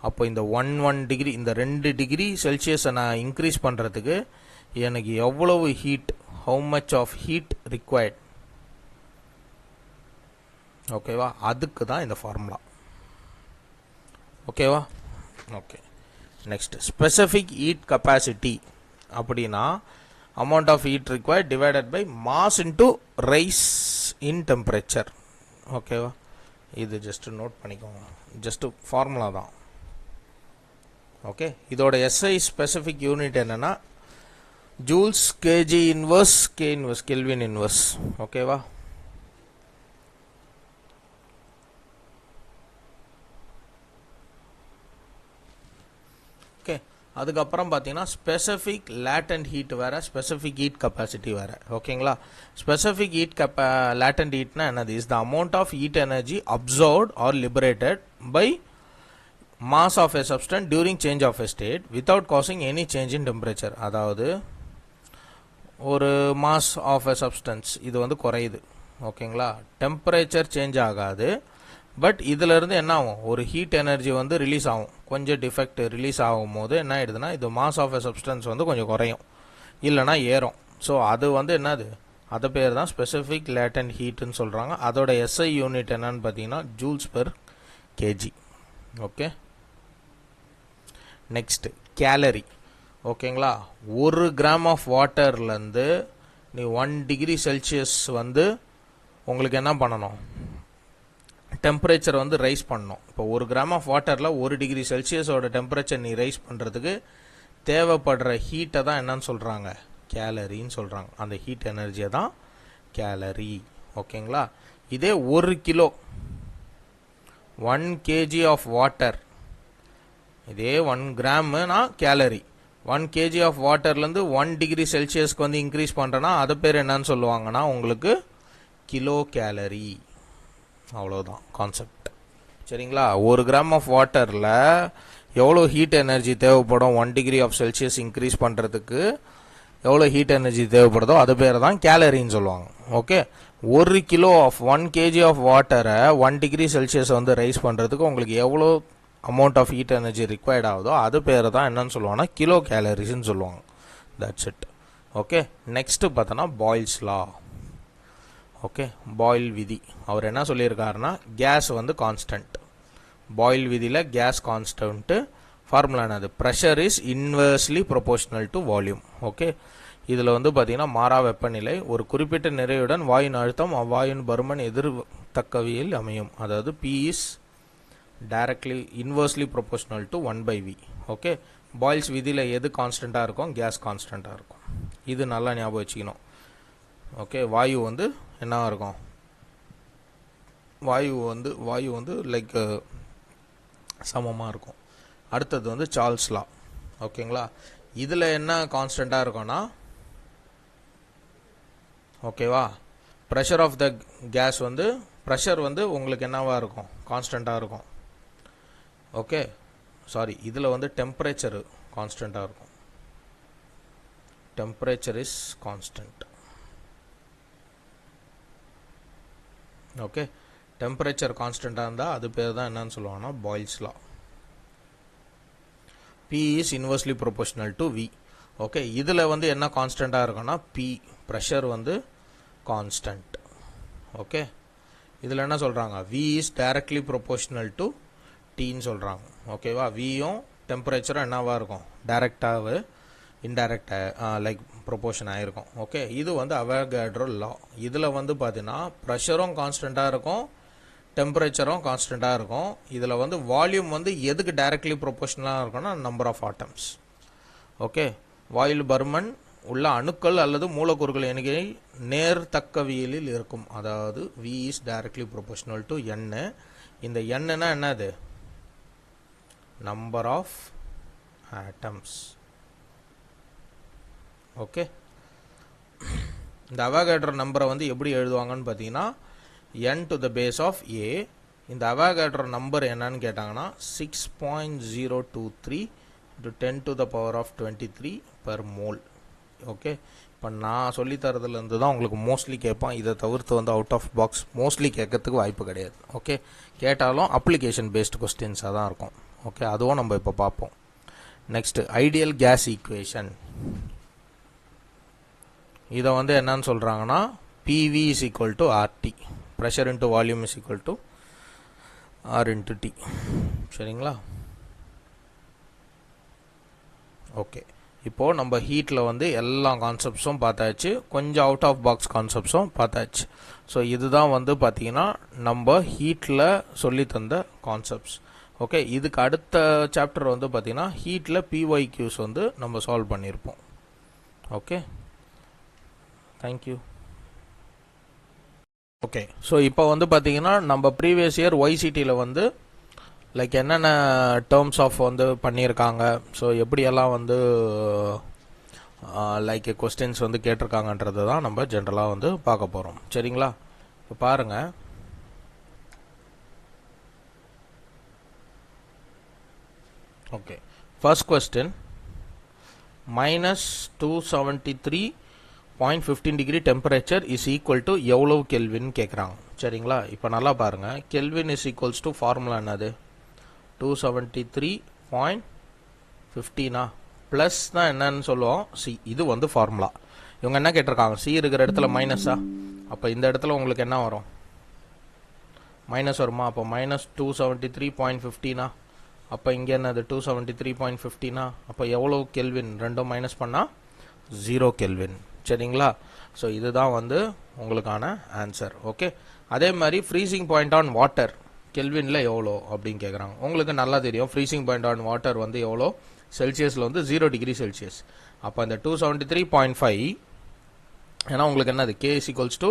அப்போ இந்த 1 டிகிரி, இந்த 2 டிகிரி செல்சியஸை நான் இன்க்ரீஸ் பண்ணுறதுக்கு எனக்கு எவ்வளவு heat, how much of heat required. ஓகேவா? அதுக்கு தான் இந்த ஃபார்முலா. ஓகேவா? Okay, next specific heat capacity அப்படின்னா amount of heat required divided by mass into rise in temperature. ஓகேவா? இது ஜஸ்ட் நோட் பண்ணிக்கோங்க, ஜஸ்ட் ஃபார்முலா தான். ஓகே, இதோட எஸ்ஐ ஸ்பெசிஃபிக் யூனிட் என்னன்னா joules, KG inverse, K inverse, kelvin inverse. ஓகேவா? Okay, அதுக்கப்புறம் பார்த்தீங்கன்னா ஸ்பெசிஃபிக் லேட்டன்ட் ஹீட் வேறு, ஸ்பெசிஃபிக் ஹீட் கெப்பாசிட்டி வேறு. ஓகேங்களா? ஸ்பெசிஃபிக் ஹீட் லேட்டன்ட் ஹீட்னா என்னது? Is the amount of heat energy absorbed or liberated by mass of a substance during change of a state without causing any change in temperature. அதாவது ஒரு mass of a substance இது வந்து குறையுது. ஓகேங்களா? Temperature change ஆகாது, but இதிலிருந்து என்ன ஆகும், ஒரு ஹீட் எனர்ஜி வந்து ரிலீஸ் ஆகும். கொஞ்சம் டிஃபெக்ட் ரிலீஸ் ஆகும் போது என்ன ஆகிடுதுன்னா இது மாஸ் ஆஃப் எ சப்ஸ்டன்ஸ் வந்து கொஞ்சம் குறையும், இல்லைனா ஏறும். ஸோ அது வந்து என்னது, அது பேர் தான் ஸ்பெசிஃபிக் லேட்டன்ட் ஹீட்டுன்னு சொல்கிறாங்க. அதோட எஸ்ஐ யூனிட் என்னன்னு பார்த்தீங்கன்னா joules per KG. Okay, next calorie. ஓகேங்களா? 1 கிராம் ஆஃப் வாட்டர்லேருந்து நீ 1 டிகிரி செல்சியஸ் வந்து உங்களுக்கு என்ன பண்ணணும், டெம்பரேச்சர் வந்து ரைஸ் பண்ணணும். இப்போ 1 கிராம் ஆஃப் வாட்டரில் 1 டிகிரி செல்சியஸோட டெம்பரேச்சர் நீ ரைஸ் பண்ணுறதுக்கு தேவைப்படுற ஹீட்டை தான் என்னன்னு சொல்கிறாங்க, கேலரின்னு சொல்கிறாங்க. அந்த ஹீட் எனர்ஜியை தான் கேலரி. ஓகேங்களா? இதே 1 கிலோ 1 கேஜி ஆஃப் வாட்டர், இதே 1 கிராம்னா கேலரி. 1 கேஜி ஆஃப் வாட்டர்லேருந்து 1 டிகிரி செல்சியஸ்க்கு வந்து இன்க்ரீஸ் பண்ணுறேன்னா அது பேர் என்னன்னு சொல்லுவாங்கன்னா உங்களுக்கு கிலோ கேலரி. அவ்வளோதான் கான்செப்ட். சரிங்களா? 1 கிராம் ஆஃப் வாட்டரில் எவ்வளோ ஹீட் எனர்ஜி தேவைப்படும், 1 டிகிரி ஆஃப் செல்சியஸ் இன்க்ரீஸ் பண்ணுறதுக்கு எவ்வளோ ஹீட் எனர்ஜி தேவைப்படுதோ அது பேர் தான் கேலரின்னு சொல்லுவாங்க. Okay, 1 kilo of 1 KG of வாட்டரை 1 டிகிரி செல்சியஸ் வந்து ரைஸ் பண்ணுறதுக்கு உங்களுக்கு எவ்வளோ amount of heat energy required ஆகுதோ அது பேர் தான் என்னன்னு சொல்லுவாங்கன்னா கிலோ கேலரிஸ்ன்னு சொல்லுவாங்க. That's it. ஓகே, நெக்ஸ்ட்டு பார்த்தோன்னா பாயில்ஸ் லா. ஓகே, பாயில் விதி. அவர் என்ன சொல்லியிருக்காருன்னா கேஸ் வந்து கான்ஸ்டன்ட். பாயில் விதியில் கேஸ் கான்ஸ்டன்ட்டு ஃபார்முலா என்னது, pressure is inversely proportional to volume. Okay, இதில் வந்து பார்த்தீங்கன்னா மாறா வெப்பநிலை ஒரு குறிப்பிட்ட நிறையுடன் வாயின் அழுத்தம் அவ்வாயின் பருமன் எதிர்த்தக்கவையில் அமையும். அதாவது P is directly inversely proportional to 1/V. Okay, boils விதியில் எது கான்ஸ்டண்ட்டாக இருக்கும், கேஸ் கான்ஸ்டண்ட்டாக இருக்கும். இது நல்லா ஞாபகம் வச்சுக்கணும். ஓகே, வாயு வந்து என்னவா இருக்கும், வாயு வந்து லைக் சமமாக இருக்கும். அடுத்தது வந்து சார்ல்ஸ் லா. ஓகேங்களா, இதில் என்ன கான்ஸ்டண்ட்டாக இருக்கும்னா, ஓகேவா, ப்ரெஷர் ஆஃப் த கேஸ் வந்து ப்ரெஷர் வந்து உங்களுக்கு என்னவா இருக்கும், கான்ஸ்டண்ட்டாக இருக்கும். ஓகே, சாரி, இதில் வந்து டெம்பரேச்சர் கான்ஸ்டண்ட்டாக இருக்கும். Temperature is constant. Okay, temperature கான்ஸ்டண்ட்டாக இருந்தால் அது பேர் தான் என்னன்னு சொல்லுவாங்கன்னா boils law. P is inversely proportional to V. Okay, இதில் வந்து என்ன கான்ஸ்டண்ட்டாக இருக்குன்னா P, ப்ரெஷர் வந்து கான்ஸ்டன்ட். ஓகே, இதில் என்ன சொல்கிறாங்க, V is directly proportional to Tன்னு சொல்கிறாங்க. ஓகேவா, Vயும் டெம்பரேச்சரும் என்னவாக இருக்கும், டைரெக்டாக இன்டைரக்டாக லைக் ப்ரொபோர்ஷன் ஆகிருக்கும். ஓகே, இது வந்து அவோகாட்ரோ லா. இதில் வந்து பார்த்தீங்கன்னா ப்ரெஷரும் கான்ஸ்டண்ட்டாக இருக்கும், டெம்பரேச்சரும் கான்ஸ்டண்ட்டாக இருக்கும். இதில் வந்து வால்யூம் வந்து எதுக்கு டைரக்ட்லி ப்ரொபோர்ஷனலாக இருக்கும்னா நம்பர் ஆஃப் ஆட்டம்ஸ். ஓகே, வாயில் பருமன் உள்ள அணுக்கள் அல்லது மூலக்கூறுகள் எண்ணிக்கை நேர்த்தக்கவியலில் இருக்கும். அதாவது V is directly proportional to N. இந்த Nனா என்னது, நம்பர் ஆஃப் ஆட்டம்ஸ். ஓகே, இந்த அவோகாட்ரோ நம்பரை வந்து எப்படி எழுதுவாங்கன்னு பார்த்தீங்கன்னா n to the base of a. இந்த அவோகாட்ரோ நம்பர் என்னன்னு கேட்டாங்கன்னா 6.023 into 10 to the power of 23 per mole. Okay, இப்போ நான் சொல்லித்தரதுலேருந்து தான் உங்களுக்கு மோஸ்ட்லி கேட்பான். இதை தவிர்த்து வந்து அவுட் ஆஃப் பாக்ஸ் மோஸ்ட்லி கேட்கறதுக்கு வாய்ப்பு கிடையாது. ஓகே, கேட்டாலும் அப்ளிகேஷன் பேஸ்டு கொஸ்டின்ஸாக தான் இருக்கும். ஓகே, அதுவும் நம்ம இப்போ பார்ப்போம். Next, ideal case equation. இதை வந்து என்னன்னு சொல்கிறாங்கன்னா PV is equal to RT, pressure into volume is equal to R into T. சரிங்களா, ஓகே. இப்போது நம்ம ஹீட்டில் வந்து எல்லா கான்செப்ட்ஸும் பார்த்தாச்சு, கொஞ்சம் அவுட் ஆஃப் பாக்ஸ் கான்செப்ட்ஸும் பார்த்தாச்சு. ஸோ இதுதான் வந்து பார்த்தீங்கன்னா நம்ம ஹீட்டில் சொல்லி தந்த கான்செப்ட்ஸ். ஓகே, இதுக்கு அடுத்த சாப்டர் வந்து பார்த்தீங்கன்னா ஹீட்டில் PYQs வந்து நம்ம சால்வ் பண்ணியிருப்போம். Okay, thank you. ஓகே, ஸோ இப்போ வந்து பார்த்தீங்கன்னா நம்ம ப்ரீவியஸ் இயர் YCTயில் வந்து லைக் என்னென்ன டேர்ம்ஸ் ஆஃப் வந்து பண்ணியிருக்காங்க, ஸோ எப்படியெல்லாம் வந்து லைக் கொஸ்டின்ஸ் வந்து கேட்டிருக்காங்கன்றது தான் நம்ம ஜென்ரலாக வந்து பார்க்க போகிறோம். சரிங்களா, இப்போ பாருங்கள். Okay, first question, -273.15 degree temperature is equal to எவ்வளவு கெல்வின் கேட்குறாங்க. சரிங்களா, இப்போ நல்லா பாருங்கள். Kelvin is equals to formula என்னது, 273.15 ப்ளஸ் தான் என்னன்னு சொல்லுவோம் சி. இது வந்து ஃபார்முலா. இவங்க என்ன கேட்டிருக்காங்க, சி இருக்கிற இடத்துல மைனஸா, அப்போ இந்த இடத்துல உங்களுக்கு என்ன வரும், மைனஸ் வருமா. அப்போ -273.15, அப்போ இங்கே என்னது 273.15, அப்போ எவ்வளோ கெல்வின், ரெண்டும் மைனஸ் பண்ணால் 0 கெல்வின். சரிங்களா, ஸோ இதுதான் வந்து உங்களுக்கான ஆன்சர். ஓகே, அதே மாதிரி ஃப்ரீசிங் பாயிண்ட் ஆன் வாட்டர் கெல்வினில் எவ்வளோ அப்படின்னு கேட்குறாங்க. உங்களுக்கு நல்லா தெரியும் ஃப்ரீசிங் பாயிண்ட் ஆன் வாட்டர் வந்து எவ்வளோ, செல்சியஸில் வந்து 0 டிகிரி செல்சியஸ். அப்போ இந்த 273.5 ஏன்னா உங்களுக்கு என்னது K is equals to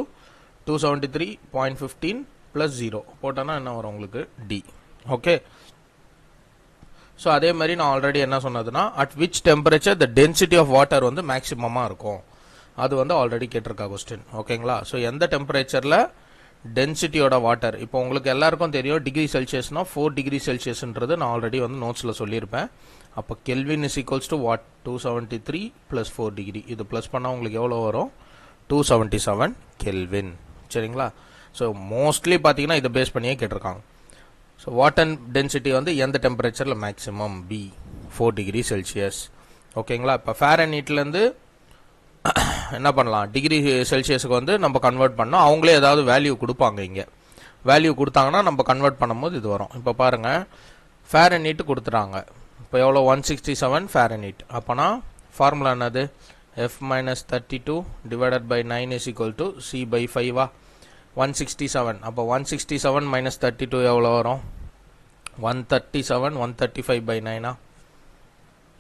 273.15 + 0 போட்டோன்னா என்ன வரும் உங்களுக்கு D. ஓகே, ஸோ அதே மாதிரி நான் ஆல்ரெடி என்ன சொன்னதுன்னா at which temperature the density of water வந்து மேக்ஸிமமாக இருக்கும், அது வந்து ஆல்ரெடி கேட்டிருக்கா கொஸ்டின். ஓகேங்களா, ஸோ எந்த டெம்பரேச்சரில் டென்சிட்டியோட வாட்டர், இப்போ உங்களுக்கு எல்லாருக்கும் தெரியும் டிகிரி செல்சியஸ்னால் 4 டிகிரி செல்சியஸ்ன்றது நான் ஆல்ரெடி வந்து நோட்ஸில் சொல்லியிருப்பேன். அப்போ kelvin is equals to what, 273 + 4 degree. இது ப்ளஸ் பண்ணால் உங்களுக்கு எவ்வளோ வரும், 277 கெல்வின். சரிங்களா, ஸோ மோஸ்ட்லி பார்த்தீங்கன்னா இதை பேஸ் பண்ணியே கேட்டிருக்காங்க. ஸோ வாட்டர் டென்சிட்டி வந்து எந்த டெம்பரேச்சரில் மேக்ஸிமம், B 4 டிகிரி செல்சியஸ். ஓகேங்களா, இப்போ ஃபாரன்ஹீட்லேருந்து என்ன பண்ணலாம், டிகிரி செல்சியஸுக்கு வந்து நம்ம கன்வெர்ட் பண்ணோம், அவங்களே ஏதாவது வேல்யூ கொடுப்பாங்க இங்கே. வேல்யூ கொடுத்தாங்கன்னா நம்ம கன்வெர்ட் பண்ணும்போது இது வரும். இப்போ பாருங்கள், ஃபாரன்ஹீட் கொடுத்துட்டாங்க. இப்போ எவ்வளோ 167 ஃபாரன்ஹீட். அப்போனா ஃபார்முலா என்னது? F minus 32 divided by 9 is equal to C by 5 167. அப்போ 167 minus 32 எவ்வளோ வரும்? 137. 135 by 9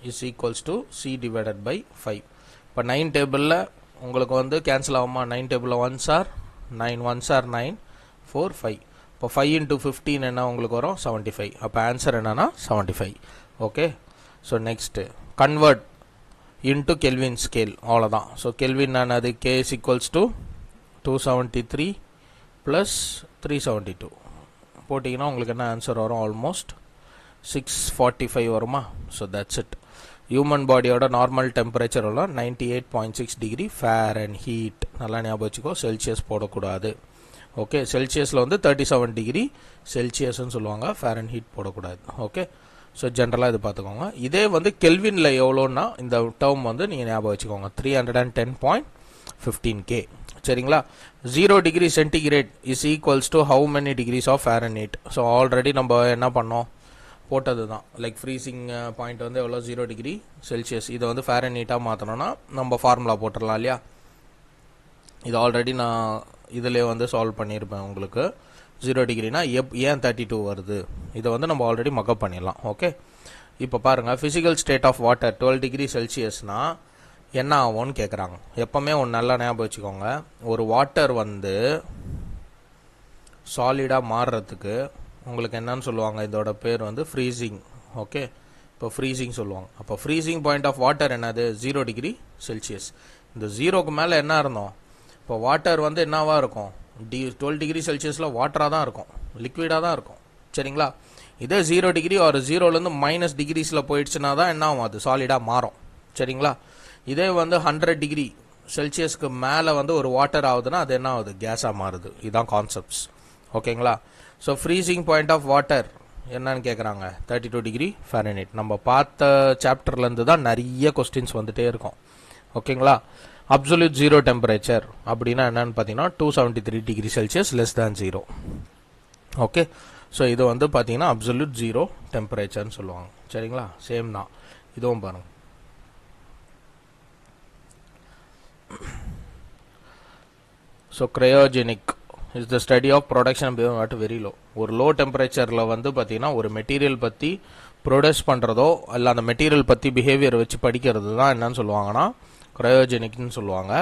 is equals to C divided by 5. இப்போ 9 டேபிளில் உங்களுக்கு வந்து கேன்சல் ஆகுமா? 9 டேபிளில் 1s are 9, 1s are 9, 4, 5. இப்போ 5 into 15 என்ன உங்களுக்கு வரும்? 75. அப்போ ஆன்சர் என்னன்னா 75. Okay. So next convert into Kelvin scale. அவ்வளோதான். ஸோ கெல்வின் என்னது? K is equals to 273 plus 372 போட்டிங்கன்னா உங்களுக்கு என்ன ஆன்சர் வரும்? ஆல்மோஸ்ட் 645 வருமா? So that's it. ஹியூமன் பாடியோட நார்மல் டெம்பரேச்சர் எல்லாம் 98.6 டிகிரி ஃபாரன்ஹீட். நல்லா ஞாபகம் வச்சுக்கோ, செல்சியஸ் போடக்கூடாது. ஓகே, செல்சியஸில் வந்து 37 டிகிரி செல்சியஸ்ன்னு சொல்லுவாங்க, ஃபாரன்ஹீட் போடக்கூடாது. ஓகே, ஸோ ஜென்ரலாக இது பார்த்துக்கோங்க. இதே வந்து கெல்வினில் எவ்வளோன்னா இந்த டேர்ம் வந்து நீங்கள் ஞாபகம் வச்சுக்கோங்க, 310.15 K. சரிங்களா? 0 degree centigrade is equals to how many degrees of Fahrenheit. So already நம்ம என்ன பண்ணோம்? போட்டது தான். லைக் ஃப்ரீசிங் பாயிண்ட் வந்து எவ்வளோ? 0 டிகிரி செல்சியஸ். இதை வந்து ஃபாரன்ஹீட்டாக மாற்றணும்னா நம்ம ஃபார்முலா போட்டுடலாம் இல்லையா? இது ஆல்ரெடி நான் இதிலே வந்து சால்வ் பண்ணியிருப்பேன் உங்களுக்கு. 0 டிகிரினா ஏன் 32 வருது? இதை வந்து நம்ம ஆல்ரெடி மக்கப் பண்ணிடலாம். ஓகே, இப்போ பாருங்கள், physical state of water 12 degree செல்சியஸ்னா என்ன ஆகும்னு கேட்குறாங்க. எப்போவுமே ஒன்று நல்லா ஞாபகம் வச்சுக்கோங்க, ஒரு வாட்டர் வந்து சாலிடாக மாறுறதுக்கு உங்களுக்கு என்னன்னு சொல்லுவாங்க? இதோட பேர் வந்து ஃப்ரீசிங். ஓகே, இப்போ ஃப்ரீசிங் சொல்லுவாங்க. அப்போ ஃப்ரீசிங் பாயிண்ட் ஆஃப் வாட்டர் என்னது? 0 டிகிரி செல்சியஸ். இந்த 0க்கு மேலே என்ன இருந்தோம்? இப்போ வாட்டர் வந்து என்னவா இருக்கும்? 12 டிகிரி செல்சியஸில் வாட்டராக தான் இருக்கும், லிக்விடாக தான் இருக்கும். சரிங்களா? இதே 0 டிகிரி ஒரு 0லேருந்து மைனஸ் டிகிரிஸில் போயிடுச்சுன்னா தான் என்ன ஆகும்? அது சாலிடாக மாறும். சரிங்களா? இதே வந்து 100 டிகிரி செல்சியஸ்க்கு மேலே வந்து ஒரு வாட்டர் ஆகுதுன்னா அது என்ன ஆகுது? கேஸாக மாறுது. இதுதான் கான்செப்ட்ஸ். ஓகேங்களா? So freezing point of water என்னன்னு கேட்குறாங்க? 32 டிகிரி ஃபாரன்ஹீட். நம்ம பார்த்த சாப்டர்லேருந்து தான் நிறைய கொஸ்டின்ஸ் வந்துட்டே இருக்கும். ஓகேங்களா? அப்சல்யூட் ஜீரோ டெம்பரேச்சர் அப்படின்னா என்னன்னு பார்த்தீங்கன்னா 273 degree Celsius less than 0. Okay, so இது வந்து பார்த்தீங்கன்னா அப்சல்யூட் ஜீரோ டெம்பரேச்சர்னு சொல்லுவாங்க. சரிங்களா? சேம் தான் இதுவும் பாருங்க. So cryogenic is the study of production at very low. ஒரு லோ டெம்பரேச்சரில் வந்து பார்த்தீங்கன்னா ஒரு மெட்டீரியல் பற்றி ப்ரொடியூஸ் பண்ணுறதோ இல்லை அந்த மெட்டீரியல் பற்றி பிஹேவியர் வச்சு படிக்கிறது தான் என்னன்னு சொல்லுவாங்கன்னா கிரையோஜெனிக்னு சொல்லுவாங்க.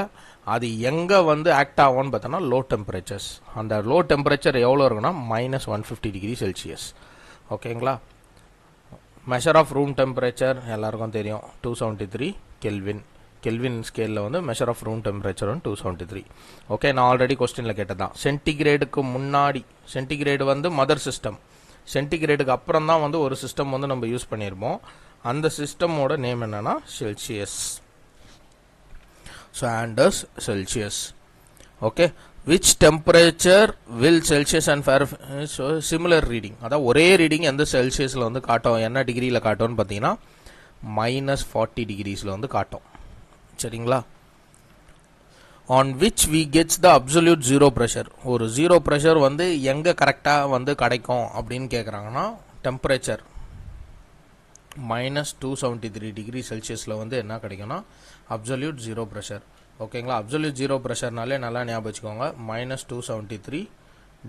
அது எங்கே வந்து ஆக்ட் ஆகும்னு பார்த்தோன்னா லோ டெம்பரேச்சர்ஸ். அந்த லோ டெம்பரேச்சர் எவ்வளோ இருக்குன்னா -150 டிகிரி செல்சியஸ். ஓகேங்களா? மெஷர் ஆஃப் ரூம் டெம்பரேச்சர் எல்லாருக்கும் தெரியும், 273 கெல்வின். கெல்வின் ஸ்கேலில் வந்து measure of room temperature 273. Okay, நான் ஆல்ரெடி கொஸ்டினில் கேட்டதான். சென்டிகிரேடுக்கு முன்னாடி, சென்டிகிரேடு வந்து மதர் சிஸ்டம், சென்டிகிரேடுக்கு அப்புறம் தான் வந்து ஒரு சிஸ்டம் வந்து நம்ம யூஸ் பண்ணியிருப்போம். அந்த சிஸ்டமோட நேம் என்னன்னா Celsius. So Anders Celsius. Okay, which temperature will Celsius and Fahrenheit? So similar reading. அதான் ஒரே ரீடிங் எந்த செல்சியஸில் வந்து காட்டும், என்ன டிகிரியில் காட்டும்னு பார்த்தீங்கன்னா -40 டிகிரிஸில் வந்து காட்டும். சரிங்களா? on which we gets the absolute zero pressure. ஒரு ஜீரோ ப்ரெஷர் வந்து எங்கே கரெக்டாக வந்து கிடைக்கும் அப்படின்னு கேட்குறாங்கன்னா டெம்பரேச்சர் -273 டிகிரி செல்சியஸில் வந்து என்ன கிடைக்கும்னா அப்சல்யூட் ஜீரோ ப்ரெஷர். ஓகேங்களா? அப்சல்யூட் ஜீரோ ப்ரெஷர்னாலே நல்லா ஞாபகம் வச்சுக்கோங்க, -273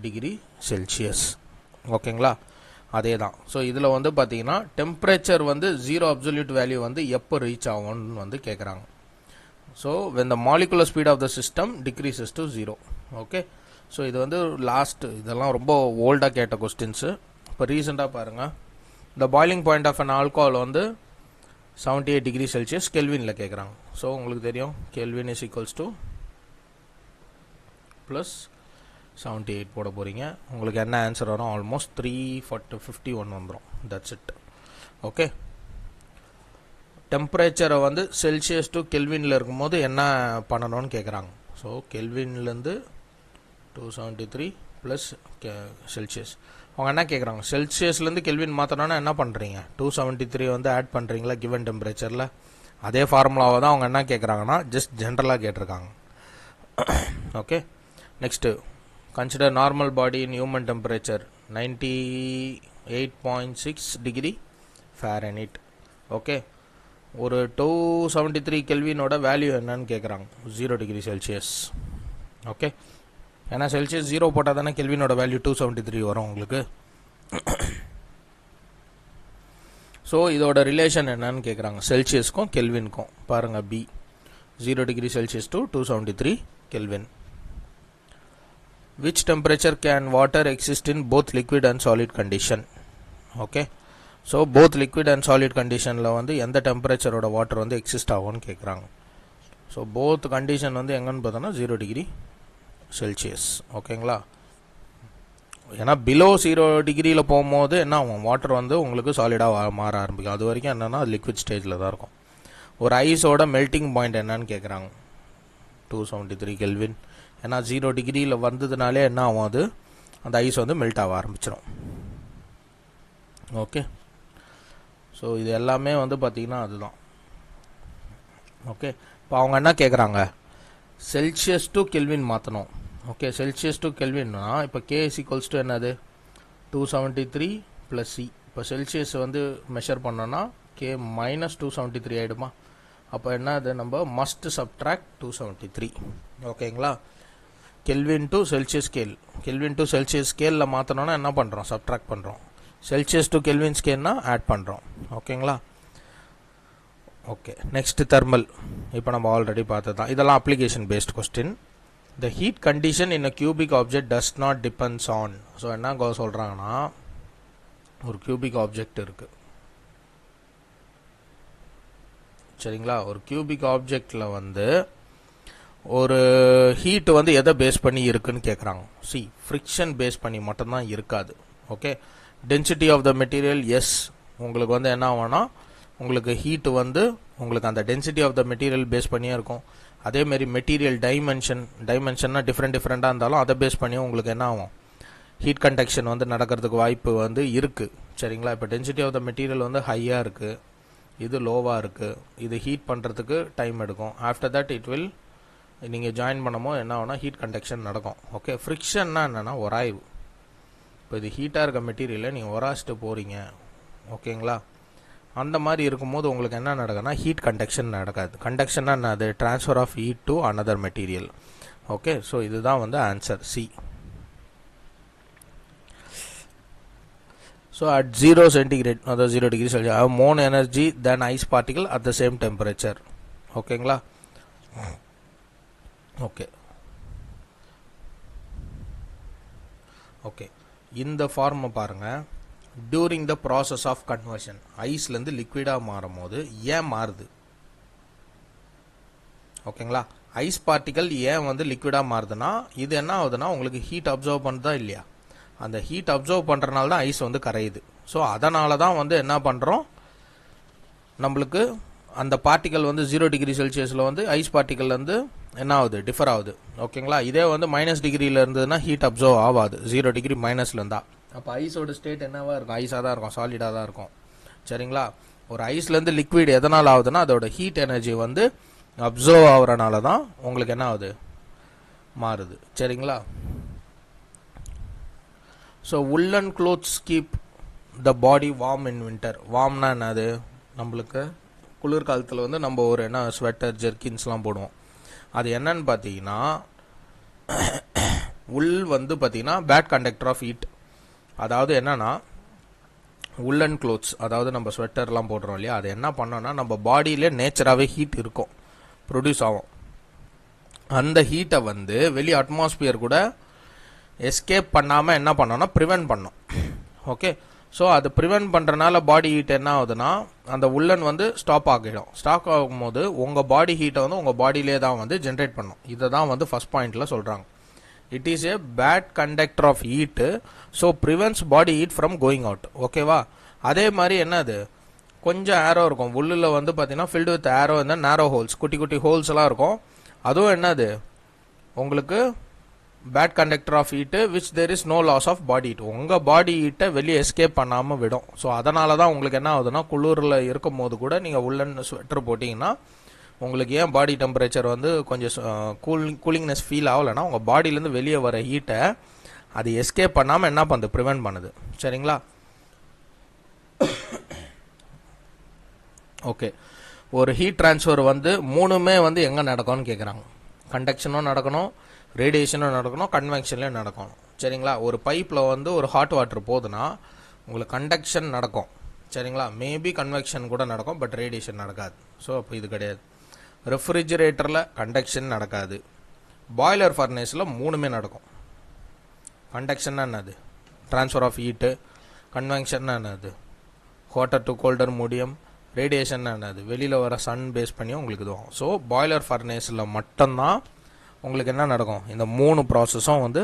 டிகிரி செல்சியஸ். ஓகேங்களா? அதே தான். ஸோ இதில் வந்து பார்த்தீங்கன்னா டெம்பரேச்சர் வந்து ஜீரோ அப்சல்யூட் வேல்யூ வந்து எப்போ ரீச் ஆகும்னு வந்து கேட்குறாங்க. So when the molecular speed of the system decreases to 0. Okay, so இது வந்து லாஸ்ட், இதெல்லாம் ரொம்ப ஓல்டாக கேட்ட கொஸ்டின்ஸு. இப்போ ரீசெண்டாக பாருங்கள், the boiling point of an alcohol வந்து 78 டிகிரி செல்சியஸ் கெல்வினில் கேட்குறாங்க. ஸோ உங்களுக்கு தெரியும் kelvin is equals to plus 78 போட போகிறீங்க. உங்களுக்கு என்ன ஆன்சர் வரும்? ஆல்மோஸ்ட் 351 வந்துடும். That's it. ஓகே, டெம்பரேச்சரை வந்து செல்சியஸ் டு கெல்வினில் இருக்கும்போது என்ன பண்ணணும்னு கேட்குறாங்க. ஸோ கெல்வின்லேருந்து 273 ப்ளஸ் செல்சியஸ். அவங்க என்ன கேட்குறாங்க? செல்சியஸ்லேருந்து கெல்வின் மாற்றணும்னா என்ன பண்ணுறீங்க? 273 வந்து ஆட் பண்ணுறீங்களா கிவன் டெம்பரேச்சரில்? அதே ஃபார்முலாவை தான் அவங்க என்ன கேட்குறாங்கன்னா ஜஸ்ட் ஜென்ரலாக கேட்டிருக்காங்க. Okay, next consider normal body in human temperature 98.6 degree Fahrenheit. Okay, ஒரு 273 கெல்வினோட வேல்யூ என்னன்னு கேட்குறாங்க. 0 டிகிரி செல்சியஸ். ஓகே, ஏன்னா செல்சியஸ் 0 போட்டால் தானே கெல்வினோட வேல்யூ 273 வரும் உங்களுக்கு. ஸோ இதோட ரிலேஷன் என்னன்னு கேட்குறாங்க செல்சியஸ்க்கும் கெல்வினுக்கும். பாருங்கள், B 0 degree Celsius to 273 kelvin. Which temperature can water exist in both liquid and solid condition? Okay, so both liquid and solid conditionல வந்து எந்த டெம்பரேச்சரோட வாட்டர் வந்து எக்ஸிஸ்ட் ஆகும்னு கேட்குறாங்க. ஸோ போத் கண்டிஷன் வந்து எங்கன்னு பார்த்தோன்னா 0 டிகிரி செல்சியஸ். ஓகேங்களா, ஏன்னா பிலோ 0 டிகிரியில் போகும்போது என்ன ஆகும், வாட்டர் வந்து உங்களுக்கு சாலிடாக மாற ஆரம்பிக்கும். அது வரைக்கும் என்னென்னா அது லிக்விட் ஸ்டேஜில் தான் இருக்கும். ஒரு ஐஸோட மெல்டிங் பாயிண்ட் என்னன்னு கேட்குறாங்க. 273 கெல்வின். ஏன்னா 0 டிகிரியில் வந்ததுனாலே என்ன ஆகும், அது அந்த ஐஸ் வந்து மெல்ட் ஆக ஆரம்பிச்சிடும். ஓகே, ஸோ இது எல்லாமே வந்து பார்த்திங்கன்னா அதுதான். ஓகே, இப்போ அவங்க என்ன கேட்குறாங்க, செல்சியஸ் டு கெல்வின் மாற்றணும். ஓகே, செல்சியஸ் டு கெல்வின்னா இப்போ K = என்னது 273 + C. இப்போ செல்சியஸ் வந்து மெஷர் பண்ணோன்னா K - 273 ஆகிடுமா. அப்போ என்ன, அது நம்ம மஸ்ட் சப்ட்ராக்ட் 273. ஓகேங்களா, kelvin to Celsius scale. Kelvin to Celsius ஸ்கேலில் மாற்றணுன்னா என்ன பண்ணுறோம், சப்ட்ராக்ட் பண்ணுறோம். செல்சியஸ் டு கெல்வின் ஸ்கேல்னா ஆட் பண்ணுறோம். ஓகேங்களா. Okay, next thermal. இப்போ நம்ம ஆல்ரெடி பார்த்தது தான். இதெல்லாம் application based question. The heat condition in a cubic object does not depends on. So என்ன சொல்கிறாங்கன்னா, ஒரு கியூபிக் ஆப்ஜெக்ட் இருக்குது சரிங்களா. ஒரு கியூபிக் ஆப்ஜெக்டில் வந்து ஒரு ஹீட் வந்து எதை பேஸ் பண்ணி இருக்குன்னு கேட்குறாங்க. ஃப்ரிக்ஷன் பேஸ் பண்ணி மட்டும்தான் இருக்காது. Okay, density of the material, yes, உங்களுக்கு வந்து என்ன ஆகும்னா உங்களுக்கு ஹீட் வந்து உங்களுக்கு அந்த density of the material base பண்ணியே இருக்கும். அதேமாரி மெட்டீரியல் டைமென்ஷன்னா டிஃப்ரெண்ட்டாக இருந்தாலும் அதை பேஸ் பண்ணி உங்களுக்கு என்ன ஆகும், ஹீட் கண்டக்ஷன் வந்து நடக்கிறதுக்கு வாய்ப்பு வந்து இருக்குது சரிங்களா. இப்போ டென்சிட்டி ஆஃப் த மெட்டீரியல் வந்து ஹையாக இருக்குது, இது லோவாக இருக்குது, இது ஹீட் பண்ணுறதுக்கு டைம் எடுக்கும். ஆஃப்டர் தட் இட் வில், நீங்கள் ஜாயின் பண்ணும்போது என்ன ஆகுனா ஹீட் கண்டக்ஷன் நடக்கும். ஓகே, ஃப்ரிக்ஷன்னா என்னென்னா உராய்வு. இப்போ இது ஹீட்டாக இருக்க மெட்டீரியலை நீங்கள் உராச்சிட்டு போகிறீங்க ஓகேங்களா. அந்த மாதிரி இருக்கும்போது உங்களுக்கு என்ன நடக்குதுன்னா ஹீட் கண்டக்ஷன் நடக்காது. கண்டக்ஷன்னா என்ன, அது transfer of heat to another material. Okay, so இதுதான் வந்து answer C. So at 0 centigrade, அதாவது 0 degree Celsius, have more energy than ice particle at the same temperature. ஓகேங்களா. ஓகே ஓகே இந்த ஃபார்மை பாருங்கள். During the process of conversion, ஐஸ்லேருந்து லிக்விடாக மாறும் போது ஏன் மாறுது, ஓகேங்களா. ஐஸ் பார்ட்டிகல் ஏன் வந்து லிக்விடாக மாறுதுன்னா, இது என்ன ஆகுதுன்னா உங்களுக்கு ஹீட் அப்சர்வ் பண்ணுறதா இல்லையா, அந்த ஹீட் அப்சர்வ் பண்ணுறனால தான் ஐஸ் வந்து கரையுது. ஸோ அதனால தான் வந்து என்ன பண்ணுறோம், நம்மளுக்கு அந்த பார்ட்டிகல் வந்து 0 டிகிரி செல்சியஸில் வந்து ஐஸ் பார்ட்டிகல் வந்து என்ன ஆகுது, டிஃபர் ஆகுது. ஓகேங்களா. இதே வந்து -டிகிரியில் இருந்ததுன்னா ஹீட் அப்சர்வ் ஆகாது, 0 டிகிரி மைனஸில் இருந்தால். அப்போ ஐஸோட ஸ்டேட் என்னவா இருக்கும், ஐஸாக தான் இருக்கும், சாலிடாக தான் இருக்கும் சரிங்களா. ஒரு ஐஸ்லேருந்து லிக்விட் எதனால் ஆகுதுன்னா அதோட ஹீட் எனர்ஜி வந்து அப்சர்வ் ஆகுறனால தான் உங்களுக்கு என்ன ஆகுது, மாறுது சரிங்களா. So woolen clothes keep the body warm in winter. வார்ம்னா என்னது, நம்மளுக்கு குளிர்காலத்தில் வந்து நம்ம ஒரு என்ன ஸ்வெட்டர் ஜெர்கின்ஸ்லாம் போடுவோம். அது என்னன்னு பார்த்தீங்கன்னா உள் வந்து பார்த்தீங்கன்னா பேட் கண்டக்டர் ஆஃப் ஹீட். அதாவது என்னன்னா woolen clothes, அதாவது நம்ம ஸ்வெட்டர்லாம் போடுறோம் இல்லையா, அது என்ன பண்ணோன்னா நம்ம பாடியிலே நேச்சராகவே ஹீட் இருக்கும், ப்ரொடியூஸ் ஆகும். அந்த ஹீட்டை வந்து வெளி அட்மாஸ்பியர் கூட எஸ்கேப் பண்ணாமல் என்ன பண்ணோன்னா ப்ரிவென்ட் பண்ணோம். ஓகே, ஸோ அது ப்ரிவென்ட் பண்ணுறனால பாடி ஹீட் என்ன ஆகுதுன்னா அந்த உள்ளன் வந்து ஸ்டாப் ஆகிடும். ஸ்டாப் ஆகும்போது உங்கள் பாடி ஹீட்டை வந்து உங்கள் பாடியிலே தான் வந்து ஜென்ரேட் பண்ணும். இதை தான் வந்து ஃபர்ஸ்ட் பாயிண்டில் சொல்கிறாங்க. It is a bad conductor of heat, so prevents body heat from going out. ஓகேவா. அதே மாதிரி என்னது, கொஞ்சம் ஏரோ இருக்கும் உள்ளில் வந்து பார்த்தீங்கன்னா ஃபில்டு வித் ஏரோ இந்த நேரோ ஹோல்ஸ், குட்டி குட்டி ஹோல்ஸ் எல்லாம் இருக்கும். அதுவும் என்னது உங்களுக்கு bad conductor of heat which there is no loss of body heat. உங்கள் பாடி ஹீட்டை வெளியே எஸ்கேப் பண்ணாமல் விடும். ஸோ அதனால தான் உங்களுக்கு என்ன ஆகுதுன்னா குளிரில் இருக்கும் போது கூட நீங்கள் உள்ளன் ஸ்வெட்டர் போட்டிங்கன்னா உங்களுக்கு ஏன் பாடி டெம்பரேச்சர் வந்து கொஞ்சம் கூலிங்னஸ் ஃபீல் ஆகலைன்னா உங்கள் பாடியிலேருந்து வெளியே வர ஹீட்டை அது எஸ்கேப் பண்ணாமல் என்ன பண்ணுது, ப்ரிவெண்ட் பண்ணுது. சரிங்களா? ஓகே, ஒரு ஹீட் ட்ரான்ஸ்ஃபர் வந்து மூணுமே வந்து எங்கே நடக்கும்னு கேட்குறாங்க. கண்டக்ஷனும் நடக்கணும், ரேடியேஷனும் நடக்கணும், கன்வெக்ஷன்லேயும் நடக்கணும். சரிங்களா? ஒரு பைப்பில் வந்து ஒரு ஹாட் வாட்டர் போகுதுன்னா உங்களுக்கு கண்டக்ஷன் நடக்கும். சரிங்களா? மேபி கன்வெக்ஷன் கூட நடக்கும், பட் ரேடியேஷன் நடக்காது. ஸோ அப்போ இது கிடையாது. ரெஃப்ரிஜிரேட்டரில் கண்டக்ஷன் நடக்காது. பாய்லர் ஃபர்னேஸில் மூணுமே நடக்கும். கண்டக்ஷன்னா என்னது, ட்ரான்ஸ்ஃபர் ஆஃப் ஹீட்டு. கன்வெக்ஷன்னா என்னது, hotter to colder medium. Radiation என்னது, வெளியில் வர சன் பேஸ் பண்ணியும் உங்களுக்கு இதுவும். ஸோ பாய்லர் ஃபர்னேஸில் மட்டும்தான் உங்களுக்கு என்ன நடக்கும், இந்த மூணு ப்ராசஸும் வந்து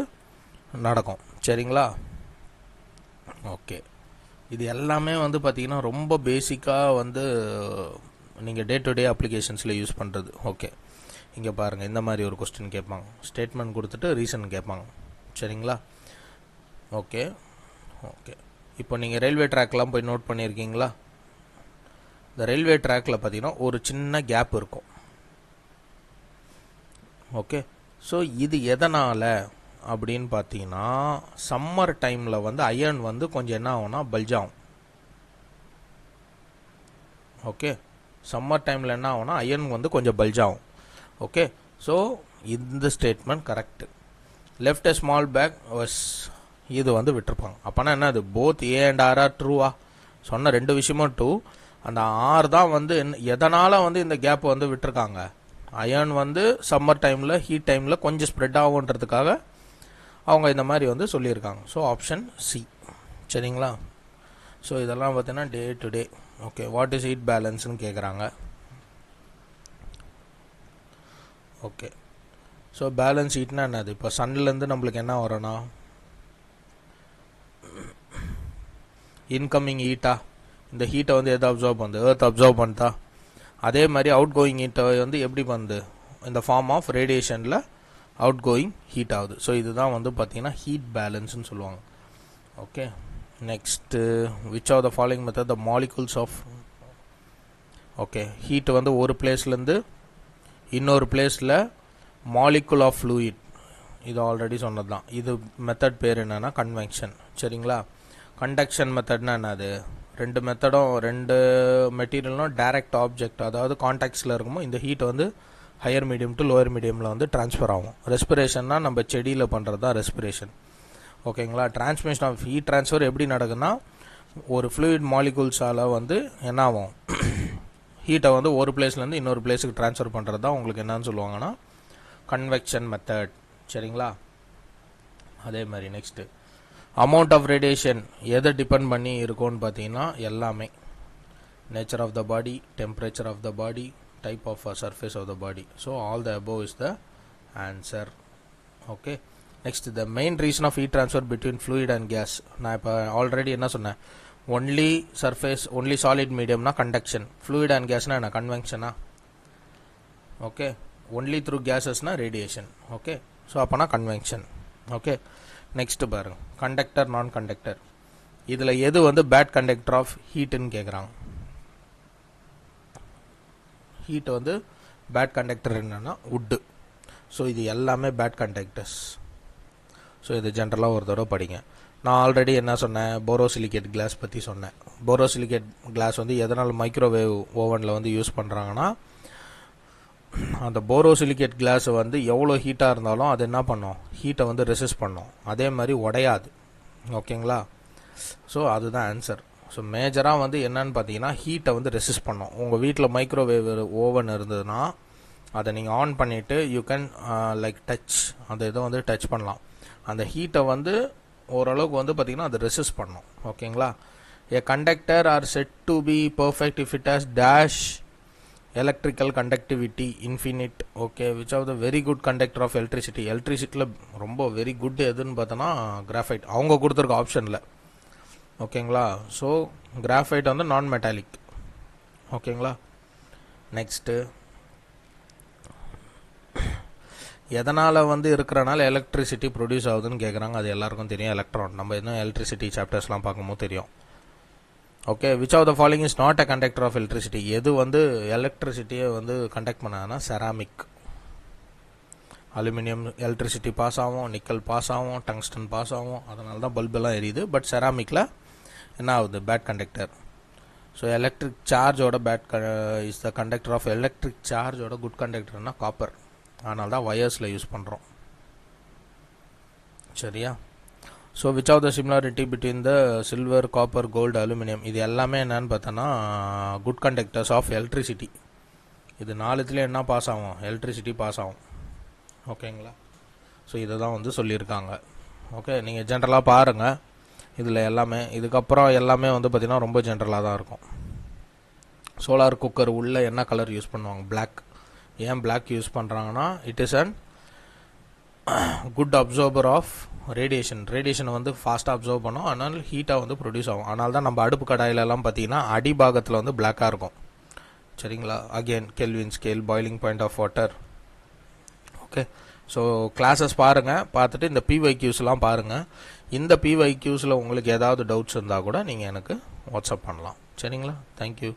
நடக்கும். சரிங்களா? ஓகே, இது எல்லாமே வந்து பார்த்திங்கன்னா ரொம்ப பேசிக்காக வந்து நீங்கள் டே டு டே அப்ளிகேஷன்ஸில் யூஸ் பண்ணுறது. ஓகே, இங்கே பாருங்கள், இந்த மாதிரி ஒரு கொஸ்டின் கேட்பாங்க. ஸ்டேட்மெண்ட் கொடுத்துட்டு ரீசன் கேட்பாங்க. சரிங்களா? ஓகே ஓகே, இப்போ நீங்கள் ரயில்வே ட்ராக்லாம் போய் நோட் பண்ணியிருக்கீங்களா? இந்த ரயில்வே ட்ராக்கில் பார்த்தீங்கன்னா ஒரு சின்ன கேப் இருக்கும். ஓகே, ஸோ இது எதனால் அப்படின்னு பார்த்தீங்கன்னா, சம்மர் டைமில் வந்து அயர்ன் வந்து கொஞ்சம் என்ன ஆகும்னா பல்ஜ் ஆகும். ஓகே, சம்மர் டைமில் என்ன ஆகும்னா அயர்ன் வந்து கொஞ்சம் பல்ஜ் ஆகும். ஓகே, ஸோ இந்த statement correct. Left a small back was, இது வந்து விட்டுருப்பாங்க. அப்போனா என்ன, அது both A and R R ட்ரூவா? சொன்ன ரெண்டு விஷயமும் ட்ரூ. அந்த ஆர் தான் வந்து எதனால் வந்து இந்த கேப் வந்து விட்டுருக்காங்க, அயர்ன் வந்து சம்மர் டைமில் ஹீட் டைமில் கொஞ்சம் ஸ்ப்ரெட் ஆகுன்றதுக்காக அவங்க இந்த மாதிரி வந்து சொல்லியிருக்காங்க. So option C. சரிங்களா? ஸோ இதெல்லாம் பார்த்தீங்கன்னா day to day. Okay, what is heat பேலன்ஸ்னு கேட்குறாங்க. ஓகே, ஸோ பேலன்ஸ் ஹீட்னா என்னது, இப்போ சன்லேருந்து நம்மளுக்கு என்ன வரும்னா இன்கமிங் ஹீட்டா, இந்த ஹீட்டை வந்து எதை அப்சர்வ் பண்ணுது, எர்த் அப்சர்வ் பண்ணுதா. அதே மாதிரி அவுட் கோயிங் ஹீட்டை வந்து எப்படி பண்ணுது, இந்த ஃபார்ம் ஆஃப் ரேடியேஷனில் அவுட் கோயிங் ஹீட் ஆகுது. ஸோ இதுதான் வந்து பார்த்தீங்கன்னா ஹீட் பேலன்ஸ்னு சொல்லுவாங்க. Okay, next which of the following method the molecules of, okay, heat வந்து ஒரு பிளேஸ்லேருந்து இன்னொரு பிளேஸில் மாலிகுல் ஆஃப் ஃப்ளூயிட், இது ஆல்ரெடி சொன்னது தான். இது மெத்தட் பேர் என்னென்னா கன்வெக்ஷன். சரிங்களா? கண்டக்ஷன் மெத்தட்னா என்னது, ரெண்டு மெத்தடும் ரெண்டு மெட்டீரியலும் டைரக்ட் ஆப்ஜெக்ட், அதாவது கான்டாக்ட்ஸில் இருக்குமோ இந்த ஹீட் வந்து ஹையர் மீடியம் டு லோயர் மீடியமில் வந்து ட்ரான்ஸ்ஃபர் ஆகும். ரெஸ்பிரேஷன்னா நம்ம செடியில் பண்ணுறது தான் ரெஸ்பிரேஷன். ஓகேங்களா? டிரான்ஸ்மிஷன் ஆஃப் ஹீட் ட்ரான்ஸ்ஃபர் எப்படி நடக்குதுன்னா, ஒரு ஃப்ளூயிட் மாலிகூல்ஸால் வந்து என்ன ஆகும், ஹீட்டை வந்து ஒரு பிளேஸ்லேருந்து இன்னொரு பிளேஸுக்கு ட்ரான்ஸ்ஃபர் பண்ணுறது தான் உங்களுக்கு என்னன்னு சொல்லுவாங்கன்னா கன்வெக்ஷன் மெத்தட். சரிங்களா? அதே மாதிரி நெக்ஸ்ட்டு அமௌண்ட் ஆஃப் ரேடியேஷன் எதை டிபெண்ட் பண்ணி இருக்கும்னு பார்த்தீங்கன்னா எல்லாமே nature of the body, temperature of the body, type of surface of the body. So all the above is the answer. Okay, next the main reason of heat transfer between fluid and gas. நான் இப்போ already என்ன சொன்னேன், only surface only solid மீடியம்னா conduction, fluid and கேஸ்னா என்ன கன்வெக்ஷனா. Okay, only through கேஸஸ்னா radiation. Okay, so அப்போனா கன்வெக்ஷன். ஓகே, நெக்ஸ்ட் பாருங்க, கண்டக்டர் நான் கண்டக்டர். இதில் எது வந்து பேட் கண்டக்டர் ஆஃப் ஹீட்டுன்னு கேட்குறாங்க. ஹீட் வந்து பேட் கண்டக்டர் என்னன்னா வுட்டு. ஸோ இது எல்லாமே பேட் கண்டக்டர்ஸ். ஸோ இது ஜென்ரலாக ஒரு தடவை படிங்க. நான் ஆல்ரெடி என்ன சொன்னேன், போரோசிலிகேட் கிளாஸ் பற்றி சொன்னேன். போரோசிலிகேட் கிளாஸ் வந்து எதனால் மைக்ரோவேவ் ஓவனில் வந்து யூஸ் பண்ணுறாங்கன்னா, அந்த போரோசிலிகேட் கிளாஸ் வந்து எவ்வளோ ஹீட்டாக இருந்தாலும் அது என்ன பண்ணும், ஹீட்டை வந்து ரெசிஸ்ட் பண்ணும், அதே மாதிரி உடையாது. ஓகேங்களா? ஸோ அதுதான் ஆன்சர். ஸோ மேஜராக வந்து என்னன்னு பார்த்தீங்கன்னா ஹீட்டை வந்து ரெசிஸ்ட் பண்ணும். உங்கள் வீட்டில் மைக்ரோவேவ் ஓவன் இருந்ததுன்னா அதை நீங்கள் ஆன் பண்ணிவிட்டு யூ கேன் லைக் டச், அந்த இதை வந்து டச் பண்ணலாம். அந்த ஹீட்டை வந்து ஓரளவுக்கு வந்து பார்த்திங்கன்னா அது ரெசிஸ்ட் பண்ணும். ஓகேங்களா? A conductor are said to be perfect if it has dash electrical conductivity infinite. Okay, which of the very good conductor of electricity. எலக்ட்ரிசிட்டியில் ரொம்ப வெரி குட் எதுன்னு பார்த்தோன்னா கிராஃபைட், அவங்க கொடுத்துருக்க ஆப்ஷனில். ஓகேங்களா? ஸோ கிராஃபைட் வந்து நான் மெட்டாலிக். ஓகேங்களா? நெக்ஸ்ட்டு எதனால் வந்து இருக்கிறனால எலக்ட்ரிசிட்டி ப்ரொடியூஸ் ஆகுதுன்னு கேட்குறாங்க. அது எல்லாருக்கும் தெரியும், எலக்ட்ரான். நம்ம இன்னும் எலக்ட்ரிசிட்டி சாப்டர்ஸ்லாம் பார்க்கும்போது தெரியும். Okay, which of the following is not a conductor of electricity? எது வந்து எலக்ட்ரிசிட்டியை வந்து கண்டக்ட் பண்ணாதுன்னா செராமிக். அலுமினியம் எலக்ட்ரிசிட்டி பாஸ் ஆகும், நிக்கல் பாஸ் ஆகும், டங்ஸ்டன் பாஸ் ஆகும், அதனால தான் பல்பெல்லாம் எரியுது. பட் செராமிக்கில் என்ன ஆகுது? Bad conductor. ஸோ எலக்ட்ரிக் சார்ஜோட is the conductor of electric சார்ஜோட குட் கண்டக்டர்னா காப்பர். அதனால தான் வயர்ஸில் யூஸ் பண்ணுறோம். சரியா? So which of the similarity between the silver, copper, gold, aluminium, இது எல்லாமே என்னன்னு பார்த்தோன்னா குட் கண்டக்டர்ஸ் ஆஃப் எலக்ட்ரிசிட்டி. இது நாலுத்துல என்ன பாஸ் ஆகும்? எலக்ட்ரிசிட்டி பாஸ் ஆகும். ஓகேங்களா? ஸோ இதை தான் வந்து சொல்லியிருக்காங்க. ஓகே, நீங்கள் ஜென்ரலாக பாருங்கள் இதில் எல்லாமே. இதுக்கப்புறம் எல்லாமே வந்து பார்த்திங்கன்னா ரொம்ப ஜென்ரலாக தான் இருக்கும். சோலார் குக்கர் உள்ளே என்ன கலர் யூஸ் பண்ணுவாங்க? பிளாக். ஏன் பிளாக் யூஸ் பண்ணுறாங்கன்னா it is an good absorber of ரேடியேஷனை வந்து ஃபாஸ்ட்டாக அப்சர்வ் பண்ணும், அதனால் ஹீட்டாக வந்து ப்ரொடியூஸ் ஆகும். அதனால தான் நம்ம அடுப்பு கடாயிலெல்லாம் பார்த்தீங்கன்னா அடிபாகத்தில் வந்து பிளாக்காக இருக்கும். சரிங்களா? Again kelvin scale, boiling point of water. Okay, so classes பாருங்கள், பார்த்துட்டு இந்த பிஒய்க்யூஸ்லாம் பாருங்கள். இந்த பிஒய்க்யூஸில் உங்களுக்கு ஏதாவது டவுட்ஸ் இருந்தால் கூட நீங்கள் எனக்கு வாட்ஸ்அப் பண்ணலாம். சரிங்களா? தேங்க்யூ.